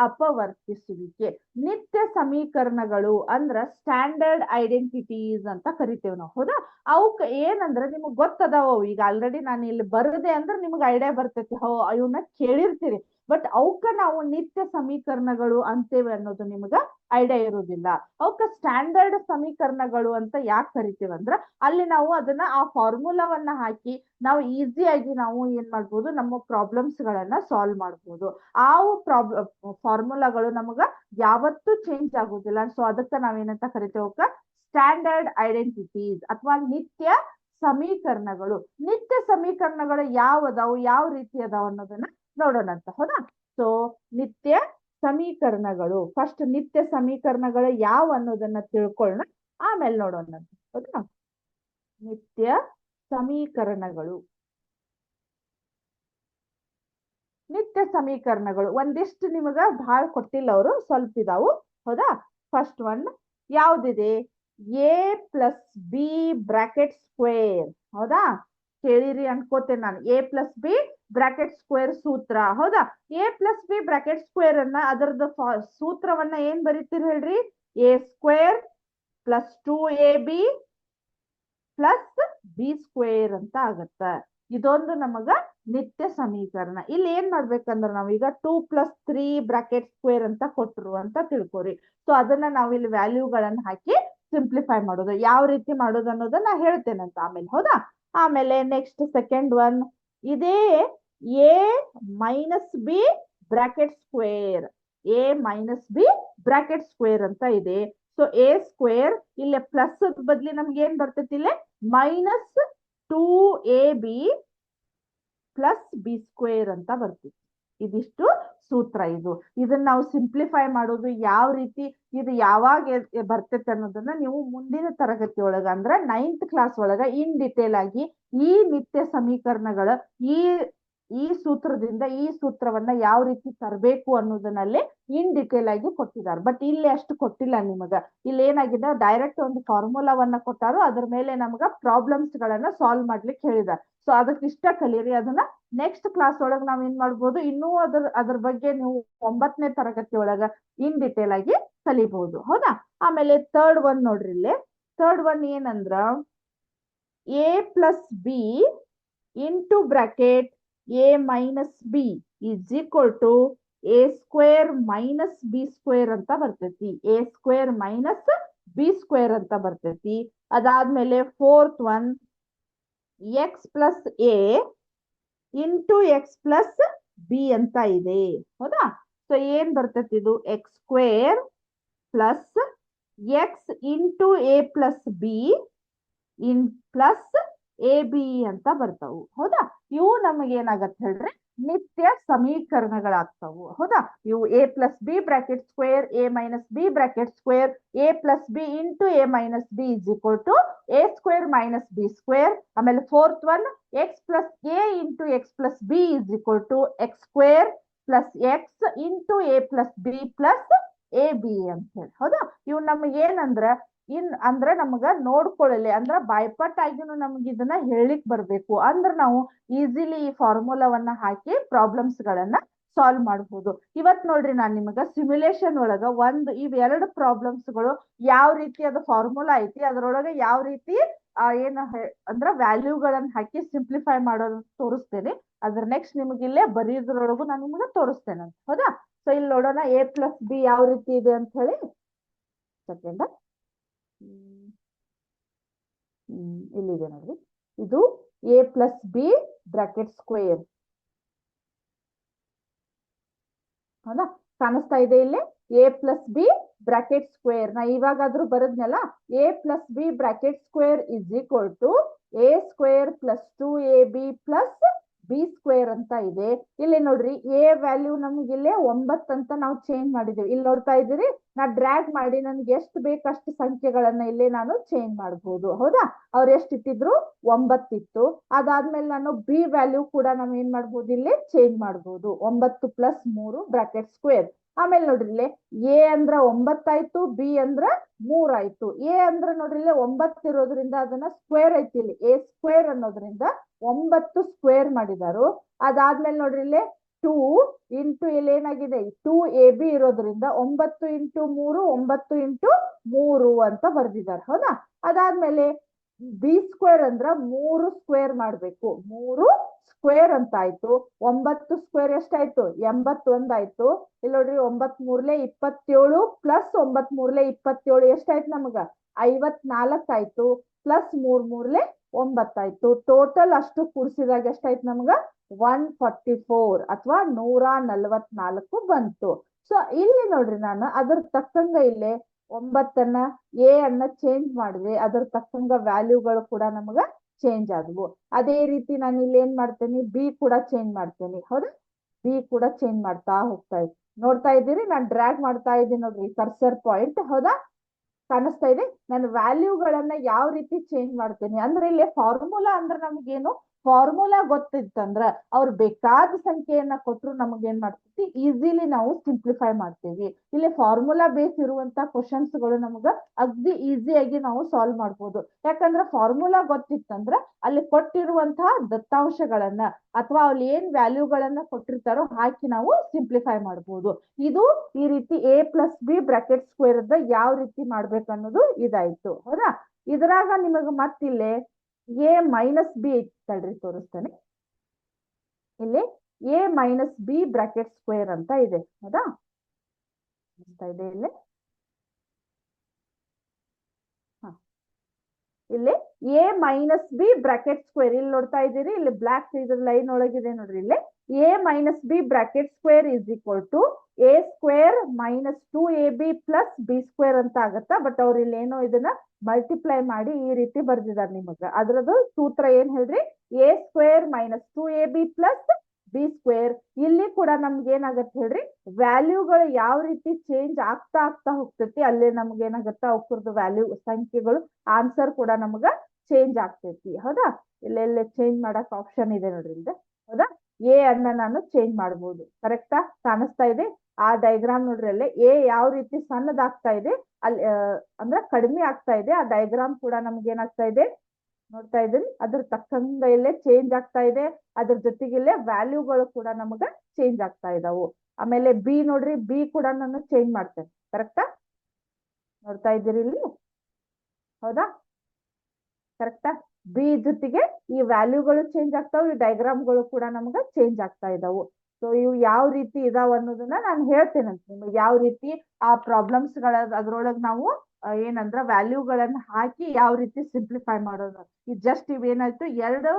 ಅಪವರ್ತಿಸುವಿಕೆ. ನಿತ್ಯ ಸಮೀಕರಣಗಳು ಅಂದ್ರ ಸ್ಟ್ಯಾಂಡರ್ಡ್ ಐಡೆಂಟಿಟೀಸ್ ಅಂತ ಕರಿತೇವೆ ನಾವು. ಹೌದಾ, ಅವಕ್ ಏನಂದ್ರ ನಿಮಗ್ ಗೊತ್ತದಾವ. ಈಗ ಆಲ್ರೆಡಿ ನಾನು ಇಲ್ಲಿ ಬರದೆ ಅಂದ್ರೆ ನಿಮ್ಗೆ ಐಡಿಯಾ ಬರ್ತೈತಿ, ಇವನ್ನ ಕೇಳಿರ್ತೀರಿ. ಬಟ್ ಅವಕ್ಕ ನಾವು ನಿತ್ಯ ಸಮೀಕರಣಗಳು ಅಂತೇವೆ ಅನ್ನೋದು ನಿಮ್ಗ ಐಡಿಯಾ ಇರುವುದಿಲ್ಲ. ಅವಕ್ಕ ಸ್ಟ್ಯಾಂಡರ್ಡ್ ಸಮೀಕರಣಗಳು ಅಂತ ಯಾಕೆ ಕರಿತೀವಿ ಅಂದ್ರ ಅಲ್ಲಿ ನಾವು ಅದನ್ನ ಆ ಫಾರ್ಮುಲಾವನ್ನ ಹಾಕಿ ನಾವು ಈಸಿಯಾಗಿ ನಾವು ಏನ್ ಮಾಡ್ಬೋದು, ನಮ್ಮ ಪ್ರಾಬ್ಲಮ್ಸ್ ಗಳನ್ನ ಸಾಲ್ವ್ ಮಾಡ್ಬೋದು. ಆ ಫಾರ್ಮುಲಾಗಳು ನಮಗ ಯಾವತ್ತೂ ಚೇಂಜ್ ಆಗುದಿಲ್ಲ. ಸೊ ಅದಕ್ಕ ನಾವೇನಂತ ಕರಿತೇವೆ, ಅವಕ್ಕ ಸ್ಟ್ಯಾಂಡರ್ಡ್ ಐಡೆಂಟಿಟೀಸ್ ಅಥವಾ ನಿತ್ಯ ಸಮೀಕರಣಗಳು. ನಿತ್ಯ ಸಮೀಕರಣಗಳು ಯಾವದಾವು, ಯಾವ ರೀತಿ ಅದಾವ ಅನ್ನೋದನ್ನ ನೋಡೋಣಂತ. ಹೌದಾ, ಸೊ ನಿತ್ಯ ಸಮೀಕರಣಗಳು ಫಸ್ಟ್ ನಿತ್ಯ ಸಮೀಕರಣಗಳು ಯಾವ ಅನ್ನೋದನ್ನ ತಿಳ್ಕೊಳ್ಳೋಣ, ಆಮೇಲೆ ನೋಡೋಣ. ಹೌದಾ, ನಿತ್ಯ ಸಮೀಕರಣಗಳು. ನಿತ್ಯ ಸಮೀಕರಣಗಳು ಒಂದಿಷ್ಟು ನಿಮಗ ಬಹಳ ಕೊಟ್ಟಿಲ್ಲ, ಅವರು ಸ್ವಲ್ಪ ಇದಾವು. ಹೌದಾ, ಫಸ್ಟ್ ಒನ್ ಯಾವ್ದಿದೆ, a+b(²). ಹೌದಾ, ಕೇಳಿರಿ ಅನ್ಕೋತೇನೆ ನಾನು. a+b(² ಸೂತ್ರ. ಹೌದಾ, a+b(² ಅನ್ನ ಅದರದ ಸೂತ್ರವನ್ನ ಏನ್ ಬರೀತೀರಿ ಹೇಳ್ರಿ, a² + 2ab + b² ಅಂತ ಆಗತ್ತ. ಇದೊಂದು ನಮಗ ನಿತ್ಯ ಸಮೀಕರಣ. ಇಲ್ಲಿ ಏನ್ ಮಾಡ್ಬೇಕಂದ್ರ ನಾವೀಗ 2 + 3(² ಅಂತ ಕೊಟ್ರು ಅಂತ ತಿಳ್ಕೊರಿ. ಸೊ ಅದನ್ನ ನಾವು ಇಲ್ಲಿ ವ್ಯಾಲ್ಯೂಗಳನ್ನ ಹಾಕಿ ಸಿಂಪ್ಲಿಫೈ ಮಾಡೋದು. ಯಾವ ರೀತಿ ಮಾಡೋದು ಅನ್ನೋದನ್ನ ಹೇಳ್ತೇನಂತ ಆಮೇಲೆ. ಹೌದಾ, ಆಮೇಲೆ ನೆಕ್ಸ್ಟ್ ಸೆಕೆಂಡ್ ಒನ್ ಇದೇ a-b(²). a-b(² ಅಂತ ಇದೆ. ಸೊ a² ಇಲ್ಲೇ ಪ್ಲಸ್ ಬದ್ಲಿ ನಮ್ಗೆ ಏನ್ ಬರ್ತೈತಿ, ಇಲ್ಲೇ -2ab ಪ್ಲಸ್ ಬಿ ಸ್ಕ್ವೇರ್ ಅಂತ ಬರ್ತಿತ್ತು. ಇದಿಷ್ಟು ಸೂತ್ರ. ಇದನ್ನ ನಾವು ಸಿಂಪ್ಲಿಫೈ ಮಾಡೋದು ಯಾವ ರೀತಿ, ಇದು ಯಾವಾಗ ಬರ್ತೈತೆ ಅನ್ನೋದನ್ನ ನೀವು ಮುಂದಿನ ತರಗತಿ ಒಳಗ ಅಂದ್ರೆ 9th ಕ್ಲಾಸ್ ಒಳಗ ಇನ್ ಡಿಟೇಲ್ ಆಗಿ ಈ ನಿತ್ಯ ಸಮೀಕರಣಗಳ ಈ ಸೂತ್ರದಿಂದ ಈ ಸೂತ್ರವನ್ನ ಯಾವ ರೀತಿ ತರಬೇಕು ಅನ್ನೋದನ್ನಲ್ಲಿ ಇನ್ ಡಿಟೇಲ್ ಆಗಿ ಕೊಟ್ಟಿದ್ದಾರೆ. ಬಟ್ ಇಲ್ಲಿ ಅಷ್ಟು ಕೊಟ್ಟಿಲ್ಲ ನಿಮಗ. ಇಲ್ಲಿ ಏನಾಗಿದೆ, ಡೈರೆಕ್ಟ್ ಒಂದು ಫಾರ್ಮುಲಾವನ್ನ ಕೊಟ್ಟಾರು, ಅದ್ರ ಮೇಲೆ ನಮಗ ಪ್ರಾಬ್ಲಮ್ಸ್ ಗಳನ್ನ ಸಾಲ್ವ್ ಮಾಡ್ಲಿಕ್ಕೆ ಹೇಳಿದ್ದಾರೆ. ಸೊ ಅದಕ್ಕೆ ಇಷ್ಟ ಕಲೀರಿ. ಅದನ್ನ ನೆಕ್ಸ್ಟ್ ಕ್ಲಾಸ್ ಒಳಗ ನಾವ್ ಏನ್ ಮಾಡ್ಬೋದು, ಇನ್ನೂ ಅದ್ರ ಬಗ್ಗೆ ನೀವು 9ನೇ ತರಗತಿ ಒಳಗ ಇನ್ ಡಿಟೇಲ್ ಆಗಿ ಕಲಿಬಹುದು. ಹೌದಾ? ಆಮೇಲೆ ಥರ್ಡ್ ಒನ್ ನೋಡ್ರಿ. ಇಲ್ಲಿ ಥರ್ಡ್ ಒನ್ ಏನಂದ್ರ a plus B into bracket a minus B is equal to a square minus B square ಅಂತ ಬರ್ತೈತಿ. a square minus B square ಅಂತ ಬರ್ತೈತಿ. ಅದಾದ್ಮೇಲೆ fourth one X plus A into X plus B ಅಂತ ಇದೆ. ಹೌದಾ? So ಏನ್ ಬರ್ತೈತಿ, ಇದು X square plus X into A plus B in plus A B ಅಂತ ಬರ್ತಾವು. ಹೌದಾ? ಇವು ನಮಗೆ ಏನಾಗತ್ತೆ ಹೇಳ್ರಿ, ನಿತ್ಯ ಸಮೀಕರಣಗಳಾಗ್ತಾವು. ಹೌದಾ? ಇವು a plus b bracket square a minus B bracket square a plus B into a minus b is equal to A square minus B square. ಆಮೇಲೆ fourth one X plus A into X plus b is equal to x square plus X into A plus b plus A B ಅಂತ ಹೇಳಿ. ಹೌದಾ? ಇವು ನಮಗೆ ಏನಂದ್ರ ಅಂದ್ರೆ ನಮಗ ನೋಡ್ಕೊಳ್ಳಲಿ, ಅಂದ್ರ ಬಾಯ್ಪಟ್ ಆಗಿನೂ ನಮ್ಗೆ ಇದನ್ನ ಹೇಳಿಕ್ ಬರ್ಬೇಕು. ಅಂದ್ರೆ ನಾವು ಈಸಿಲಿ ಈ ಫಾರ್ಮುಲಾವನ್ನ ಹಾಕಿ ಪ್ರಾಬ್ಲಮ್ಸ್ ಗಳನ್ನ ಸಾಲ್ವ್ ಮಾಡಬಹುದು. ಇವತ್ ನೋಡ್ರಿ, ನಾನ್ ನಿಮಗ ಸಿಮ್ಯುಲೇಷನ್ ಒಳಗ ಇವೆರಡು ಪ್ರಾಬ್ಲಮ್ಸ್ ಗಳು ಯಾವ ರೀತಿ ಅದು ಫಾರ್ಮುಲಾ ಐತಿ, ಅದ್ರೊಳಗ ಯಾವ ರೀತಿ ಅಂದ್ರ ವ್ಯಾಲ್ಯೂಗಳನ್ನ ಹಾಕಿ ಸಿಂಪ್ಲಿಫೈ ಮಾಡೋದನ್ನ ತೋರಿಸ್ತೇನೆ. ಅದ್ರ ನೆಕ್ಸ್ಟ್ ನಿಮ್ಗೆ ಇಲ್ಲೇ ಬರೀದ್ರೊಳಗು ನಾನು ನಿಮ್ಗೆ ತೋರಿಸ್ತೇನೆ ಅಂತ. ಹೌದಾ? ಸೊ ಇಲ್ಲಿ ನೋಡೋಣ ಎ ಪ್ಲಸ್ ಬಿ ಯಾವ ರೀತಿ ಇದೆ ಅಂತ ಹೇಳಿ. ಸೆಕೆಂಡ್ ಇಲ್ಲಿದೆ ನೋಡ್ರಿ. ಇದು a plus b bracket square. ಹೌದಾ? ಕಾಣಿಸ್ತಾ ಇದೆ ಇಲ್ಲಿ a plus b bracket square. ನಾ ಇವಾಗಾದ್ರೂ ಬರದ್ನಲ್ಲ, a plus b bracket square is equal to A square plus 2ab plus B square ಅಂತ ಇದೆ. ಇಲ್ಲಿ ನೋಡ್ರಿ, ಎ ವ್ಯಾಲ್ಯೂ ನಮ್ಗೆ ಇಲ್ಲೇ 9 ಅಂತ ನಾವು ಚೇಂಜ್ ಮಾಡಿದ್ದೇವೆ. ಇಲ್ಲಿ ನೋಡ್ತಾ ಇದ್ದೀರಿ, ನಾ ಡ್ರ್ಯಾಗ್ ಮಾಡಿ ನನ್ಗೆ ಎಷ್ಟು ಬೇಕಷ್ಟು ಸಂಖ್ಯೆಗಳನ್ನ ಇಲ್ಲೇ ನಾನು ಚೇಂಜ್ ಮಾಡಬಹುದು. ಹೌದಾ? ಅವ್ರು ಎಷ್ಟು ಇಟ್ಟಿದ್ರು, 9 ಇತ್ತು. ಅದಾದ್ಮೇಲೆ ನಾನು ಬಿ ವ್ಯಾಲ್ಯೂ ಕೂಡ ನಾವು ಏನ್ ಮಾಡ್ಬೋದು, ಇಲ್ಲಿ ಚೇಂಜ್ ಮಾಡಬಹುದು. 9 ಪ್ಲಸ್ 3 ಬ್ರಾಕೆಟ್ ಸ್ಕ್ವೇರ್. ಆಮೇಲೆ ನೋಡ್ರಿ, ಇಲ್ಲಿ ಎ ಅಂದ್ರ 9 ಆಯ್ತು, ಬಿ ಅಂದ್ರ 3 ಆಯ್ತು. ಎ ಅಂದ್ರ ನೋಡ್ರಿ ಇಲ್ಲಿ 9 ಇರೋದ್ರಿಂದ ಅದನ್ನ ಸ್ಕ್ವೇರ್ ಐತಿ, ಇಲ್ಲಿ ಎ ಸ್ಕ್ವೇರ್ ಅನ್ನೋದ್ರಿಂದ 9 ಸ್ಕ್ವೇರ್ ಮಾಡಿದಾರು. ಅದಾದ್ಮೇಲೆ ನೋಡ್ರಿ ಇಲ್ಲಿ 2 ಇಂಟು ಇಲ್ಲಿ ಏನಾಗಿದೆ 2ab ಇರೋದ್ರಿಂದ 9 ಇಂಟು 3 9 ಇಂಟು 3 ಅಂತ ಬರ್ದಿದ್ದಾರೆ. ಹೌದಾ? ಅದಾದ್ಮೇಲೆ ಬಿ ಸ್ಕ್ವೇರ್ ಅಂದ್ರ 3 ಸ್ಕ್ವೇರ್ ಮಾಡ್ಬೇಕು. 3 ಸ್ಕ್ವೇರ್ ಅಂತ ಆಯ್ತು. 9 ಸ್ಕ್ವೇರ್ ಎಷ್ಟಾಯ್ತು, 81 ಆಯ್ತು. ಇಲ್ಲಿ ನೋಡ್ರಿ, 9 ಮೂರ್ಲೆ 27 ಪ್ಲಸ್ 9 ಮೂರ್ಲೆ 27 ಎಷ್ಟಾಯ್ತು ನಮಗ, 54 ಆಯ್ತು. ಪ್ಲಸ್ 3 ಮೂರ್ಲೆ 9 ಆಯ್ತು. ಟೋಟಲ್ ಅಷ್ಟು ಕೂಡಿಸಿದಾಗ ಎಷ್ಟಾಯ್ತು ನಮಗ, 144 ಅಥವಾ 144 ಬಂತು. ಸೊ ಇಲ್ಲಿ ನೋಡ್ರಿ, ನಾನು ಅದ್ರ ತಕ್ಕಂಗ ಇಲ್ಲೇ 9 ಎ ಅನ್ನ ಚೇಂಜ್ ಮಾಡಿದ್ರೆ ಅದ್ರ ತಕ್ಕಂಗ ವ್ಯಾಲ್ಯೂಗಳು ಕೂಡ ನಮಗ ಚೇಂಜ್ ಆದವು. ಅದೇ ರೀತಿ ನಾನು ಇಲ್ಲಿ ಏನ್ ಮಾಡ್ತೇನೆ, ಬಿ ಕೂಡ ಚೇಂಜ್ ಮಾಡ್ತೇನೆ. ಹೌದಾ? ಬಿ ಕೂಡ ಚೇಂಜ್ ಮಾಡ್ತಾ ಹೋಗ್ತಾ ಇದ್ದೀನಿ. ನೋಡ್ತಾ ಇದ್ದೀರಿ, ನಾನು ಡ್ರ್ಯಾಗ್ ಮಾಡ್ತಾ ಇದ್ದೀನಿ ನೋಡ್ರಿ, ಕರ್ಸರ್ ಪಾಯಿಂಟ್. ಹೌದಾ? ಕಾಣಿಸ್ತಾ ಇದೆ. ನಾನು ವ್ಯಾಲ್ಯೂಗಳನ್ನ ಯಾವ ರೀತಿ ಚೇಂಜ್ ಮಾಡ್ತೇನೆ ಅಂದ್ರೆ, ಇಲ್ಲಿ ಫಾರ್ಮುಲಾ ಅಂದ್ರೆ ನಮಗೇನು, ಫಾರ್ಮುಲಾ ಗೊತ್ತಿತ್ತಂದ್ರ ಅವ್ರು ಬೇಕಾದ ಸಂಖ್ಯೆಯನ್ನ ಕೊಟ್ಟರು ನಮಗೇನ್ ಮಾಡ್ತೈತಿ, ಈಸಿಲಿ ನಾವು ಸಿಂಪ್ಲಿಫೈ ಮಾಡ್ತೀವಿ. ಇಲ್ಲಿ ಫಾರ್ಮುಲಾ ಬೇಸ್ ಇರುವಂತ ಕ್ವಶನ್ಸ್ ಗಳು ನಮಗ ಅಗ್ದಿ ಈಸಿಯಾಗಿ ನಾವು ಸಾಲ್ವ್ ಮಾಡ್ಬೋದು. ಯಾಕಂದ್ರೆ ಫಾರ್ಮುಲಾ ಗೊತ್ತಿತ್ತಂದ್ರ ಅಲ್ಲಿ ಕೊಟ್ಟಿರುವಂತಹ ದತ್ತಾಂಶಗಳನ್ನ ಅಥವಾ ಅಲ್ಲಿ ಏನ್ ವ್ಯಾಲ್ಯೂಗಳನ್ನ ಕೊಟ್ಟಿರ್ತಾರೋ ಹಾಕಿ ನಾವು ಸಿಂಪ್ಲಿಫೈ ಮಾಡ್ಬೋದು. ಇದು ಈ ರೀತಿ A plus b bracket square ಯಾವ ರೀತಿ ಮಾಡ್ಬೇಕು ಅನ್ನೋದು ಇದಾಯ್ತು. ಹೌದಾ? ಇದ್ರಾಗ ನಿಮಗ ಮತ್ತಿಲ್ಲೇ ಎ ಮೈನಸ್ ಬಿ ತಡ್ರಿ ತೋರಿಸ್ತೇನೆ. ಇಲ್ಲಿ A minus B bracket square ಅಂತ ಇದೆ. ಹೌದಾ? ಇದೆ ಇಲ್ಲಿ. ಇಲ್ಲಿ A minus B bracket square ಇಲ್ಲಿ ನೋಡ್ತಾ ಇದ್ದೀರಿ, ಇಲ್ಲಿ ಬ್ಲಾಕ್ ಇದ್ರ ಲೈನ್ ಒಳಗಿದೆ ನೋಡ್ರಿ. ಇಲ್ಲಿ A minus B bracket square is equal to A square minus 2ab plus B square ಅಂತ ಆಗತ್ತಾ. ಬಟ್ ಅವ್ರು ಇಲ್ಲಿ ಏನೋ ಇದನ್ನ ಮಲ್ಟಿಪ್ಲೈ ಮಾಡಿ ಈ ರೀತಿ ಬರ್ದಿದ್ದಾರೆ ನಿಮಗ. ಅದ್ರದ್ದು ಸೂತ್ರ ಏನ್ ಹೇಳ್ರಿ, A square minus 2ab plus B square. ಇಲ್ಲಿ ಕೂಡ ನಮ್ಗೆ ಏನಾಗತ್ತೆ ಹೇಳ್ರಿ, ವ್ಯಾಲ್ಯೂಗಳು ಯಾವ ರೀತಿ ಚೇಂಜ್ ಆಗ್ತಾ ಆಗ್ತಾ ಹೋಗ್ತೈತಿ, ಅಲ್ಲಿ ನಮ್ಗೆ ಏನಾಗತ್ತ ಅವ್ರದ್ದು ವ್ಯಾಲ್ಯೂ ಸಂಖ್ಯೆಗಳು ಆನ್ಸರ್ ಕೂಡ ನಮ್ಗ ಚೇಂಜ್ ಆಗ್ತೈತಿ. ಹೌದಾ, ಇಲ್ಲೆಲ್ಲ ಚೇಂಜ್ ಮಾಡಕ್ ಆಪ್ಷನ್ ಇದೆ ನೋಡ್ರಿ ಇಲ್ಲಿ. ಹೌದಾ, ಎ ಅನ್ನ ನಾನು ಚೇಂಜ್ ಮಾಡ್ಬೋದು. ಕರೆಕ್ಟಾ ಕಾಣಿಸ್ತಾ ಇದೆ ಆ ಡೈಗ್ರಾಮ್ ನೋಡ್ರಿ. ಅಲ್ಲೇ ಎ ಯಾವ ರೀತಿ ಸಣ್ಣದಾಗ್ತಾ ಇದೆ, ಅಲ್ಲಿ ಅಂದ್ರೆ ಕಡಿಮೆ ಆಗ್ತಾ ಇದೆ. ಆ ಡೈಗ್ರಾಮ್ ಕೂಡ ನಮ್ಗೆ ಏನಾಗ್ತಾ ಇದೆ ನೋಡ್ತಾ ಇದ್ದೀನಿ. ಅದ್ರ ತಕ್ಕಂಗ ಇಲ್ಲೇ ಚೇಂಜ್ ಆಗ್ತಾ ಇದೆ. ಅದ್ರ ಜೊತೆಗೆ ಇಲ್ಲೇ ವ್ಯಾಲ್ಯೂಗಳು ಕೂಡ ನಮಗ ಚೇಂಜ್ ಆಗ್ತಾ ಇದಾವು. ಆಮೇಲೆ ಬಿ ನೋಡ್ರಿ, ಬಿ ಕೂಡ ನಾನು ಚೇಂಜ್ ಮಾಡ್ತೇನೆ. ಕರೆಕ್ಟಾ ನೋಡ್ತಾ ಇದ್ದೀರಿ ಇಲ್ಲಿ. ಹೌದಾ, ಕರೆಕ್ಟಾ ಬಿ ಜೊತೆಗೆ ಈ ವ್ಯಾಲ್ಯೂಗಳು ಚೇಂಜ್ ಆಗ್ತಾವ, ಈ ಡೈಗ್ರಾಮ್ಗಳು ಕೂಡ ನಮ್ಗ ಚೇಂಜ್ ಆಗ್ತಾ ಇದಾವು. ಸೊ ಇವು ಯಾವ ರೀತಿ ಇದಾವ ಅನ್ನೋದನ್ನ ನಾನು ಹೇಳ್ತೇನಂತ ನಿಮ್ಗೆ. ಯಾವ ರೀತಿ ಆ ಪ್ರಾಬ್ಲಮ್ಸ್ ಗಳ ಅದ್ರೊಳಗೆ ನಾವು ಏನಂದ್ರ ವ್ಯಾಲ್ಯೂಗಳನ್ನ ಹಾಕಿ ಯಾವ ರೀತಿ ಸಿಂಪ್ಲಿಫೈ ಮಾಡೋದು. ಈ ಜಸ್ಟ್ ಇವೇನಾಯ್ತು, ಎರಡು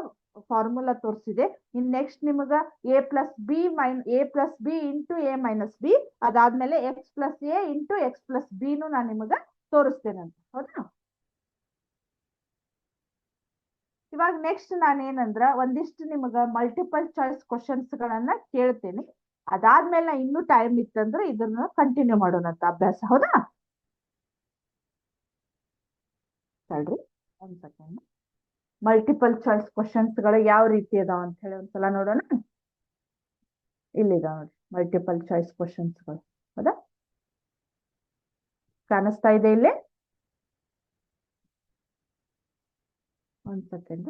ಫಾರ್ಮುಲಾ ತೋರಿಸಿದೆ. ಇನ್ ನೆಕ್ಸ್ಟ್ ನಿಮಗ a plus B into a minus b, ಅದಾದ್ಮೇಲೆ x plus A into X plus ಬಿನು ನಾನು ನಿಮಗ ತೋರಿಸ್ತೇನಂತ. ಹೌದಾ, ಇವಾಗ ನೆಕ್ಸ್ಟ್ ನಾನೇನಂದ್ರ ಒಂದಿಷ್ಟು ನಿಮಗ ಮಲ್ಟಿಪಲ್ ಚಾಯ್ಸ್ ಕ್ವಶನ್ಸ್ ಗಳನ್ನ ಕೇಳ್ತೇನೆ. ಅದಾದ್ಮೇಲೆ ಇನ್ನೂ ಟೈಮ್ ಇತ್ತಂದ್ರೆ ಇದನ್ನ ಕಂಟಿನ್ಯೂ ಮಾಡೋಣಂತ ಅಭ್ಯಾಸ. ಹೌದಾ, ಸರಿ ಒಂದ್ ಸೆಕೆಂಡ್. ಮಲ್ಟಿಪಲ್ ಚಾಯ್ಸ್ ಕ್ವಶನ್ಸ್ ಗಳು ಯಾವ ರೀತಿ ಅದಾವ ಅಂತ ಹೇಳಿ ಒಂದ್ಸಲ ನೋಡೋಣ. ಇಲ್ಲಿದಾವ ನೋಡಿ ಮಲ್ಟಿಪಲ್ ಚಾಯ್ಸ್ ಕ್ವಶನ್ಸ್ ಗಳು. ಹೌದಾ, ಕಾಣಿಸ್ತಾ ಇದೆ ಇಲ್ಲಿ. ಒಂದ್ ಸೆಕೆಂಡ್.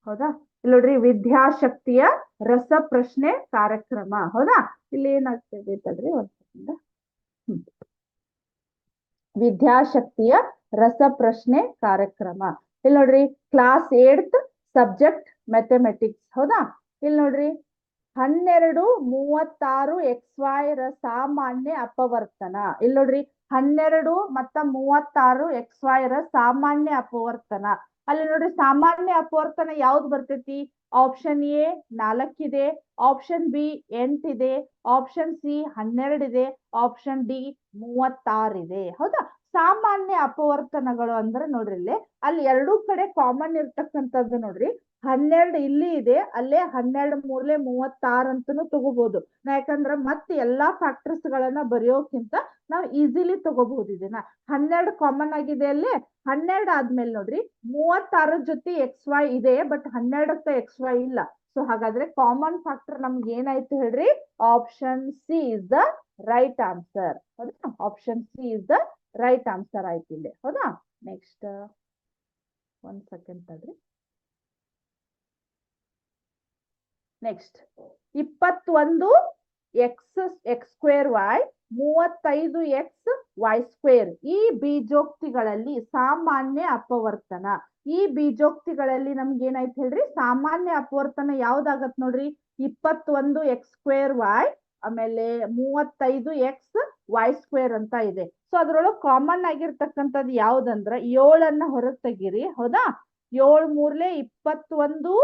ಹೌದಾ, ಇಲ್ಲಿ ನೋಡ್ರಿ ವಿದ್ಯಾಶಕ್ತಿಯ ರಸಪ್ರಶ್ನೆ ಕಾರ್ಯಕ್ರಮ. ಹೌದಾ, ಇಲ್ಲಿ ಏನಾಗ್ತದೆ ಅಂತಂದ್ರೆ ಒಂದ್ ಸೆಕೆಂಡ್. ವಿದ್ಯಾಶಕ್ತಿಯ ರಸಪ್ರಶ್ನೆ ಕಾರ್ಯಕ್ರಮ. ಇಲ್ಲಿ ನೋಡ್ರಿ ಕ್ಲಾಸ್ 8th ಸಬ್ಜೆಕ್ಟ್ ಮ್ಯಾಥಮೆಟಿಕ್ಸ್. ಹೌದಾ, ಇಲ್ಲಿ ನೋಡ್ರಿ 1236 XY ರ ಸಾಮಾನ್ಯ ಅಪವರ್ತನ. ಇಲ್ಲಿ ನೋಡ್ರಿ 12 ಮತ್ತ 36 XY ರ ಸಾಮಾನ್ಯ ಅಪವರ್ತನ. ಅಲ್ಲಿ ನೋಡ್ರಿ ಸಾಮಾನ್ಯ ಅಪವರ್ತನ ಯಾವ್ದು ಬರ್ತೈತಿ? ಆಪ್ಷನ್ ಎ 4 ಇದೆ, ಆಪ್ಷನ್ ಬಿ 8 ಇದೆ, ಆಪ್ಷನ್ ಸಿ 12 ಇದೆ, ಆಪ್ಷನ್ ಡಿ 36 ಇದೆ. ಹೌದಾ, ಸಾಮಾನ್ಯ ಅಪವರ್ತನಗಳು ಅಂದ್ರೆ ನೋಡ್ರಿ ಇಲ್ಲಿ ಅಲ್ಲಿ ಎರಡೂ ಕಡೆ ಕಾಮನ್ ಇರ್ತಕ್ಕಂಥದ್ದು ನೋಡ್ರಿ 12 ಇಲ್ಲಿ ಇದೆ, ಅಲ್ಲೇ 12 ಮೂರ್ಲೆ 36 ಅಂತಾನು ತಗೋಬಹುದು. ಯಾಕಂದ್ರ ಮತ್ತೆ ಎಲ್ಲಾ ಫ್ಯಾಕ್ಟರ್ಸ್ ಗಳನ್ನ ಬರೆಯೋಕ್ಕಿಂತ ನಾವು ಈಸಿಲಿ ತಗೋಬಹುದು. ಇದನ್ನ 12 ಕಾಮನ್ ಆಗಿದೆ, ಅಲ್ಲೇ 12 ಆದ್ಮೇಲೆ ನೋಡ್ರಿ 36 ಜೊತೆ XY ಇದೆ, ಬಟ್ 12ಕ್ಕೆ XY ಇಲ್ಲ. ಸೊ ಹಾಗಾದ್ರೆ ಕಾಮನ್ ಫ್ಯಾಕ್ಟರ್ ನಮ್ಗೆ ಏನಾಯ್ತು ಹೇಳ್ರಿ? Option C is the right answer. ಹೌದಾ, option C is the right answer ಆಯ್ತು ಇಲ್ಲಿ. ಹೌದಾ, ನೆಕ್ಸ್ಟ್ ಒಂದ್ ಸೆಕೆಂಡ್ ತಡ್ರಿ. Next 21 x square y 35 x y square ಈ ಬೀಜೋಕ್ತಿಗಳಲ್ಲಿ ಸಾಮಾನ್ಯ ಅಪವರ್ತನ. ಈ ಬೀಜೋಕ್ತಿಗಳಲ್ಲಿ ನಮ್ಗೆ ಏನಾಯ್ತು ಹೇಳ್ರಿ? ಸಾಮಾನ್ಯ ಅಪವರ್ತನ ಯಾವ್ದಾಗತ್ ನೋಡ್ರಿ? 21 ಎಕ್ಸ್ ಸ್ಕ್ವೇರ್ ವೈ ಆಮೇಲೆ 35 ಎಕ್ಸ್ ವೈ ಸ್ಕ್ವೇರ್ ಅಂತ ಇದೆ. ಸೊ ಅದ್ರೊಳಗೆ ಕಾಮನ್ ಆಗಿರ್ತಕ್ಕಂಥದ್ದು ಯಾವ್ದಂದ್ರ 7 ಹೊರಗೆ ತೆಗೀರಿ. ಹೌದಾ, 7 ಮೂರ್ಲೆ 21.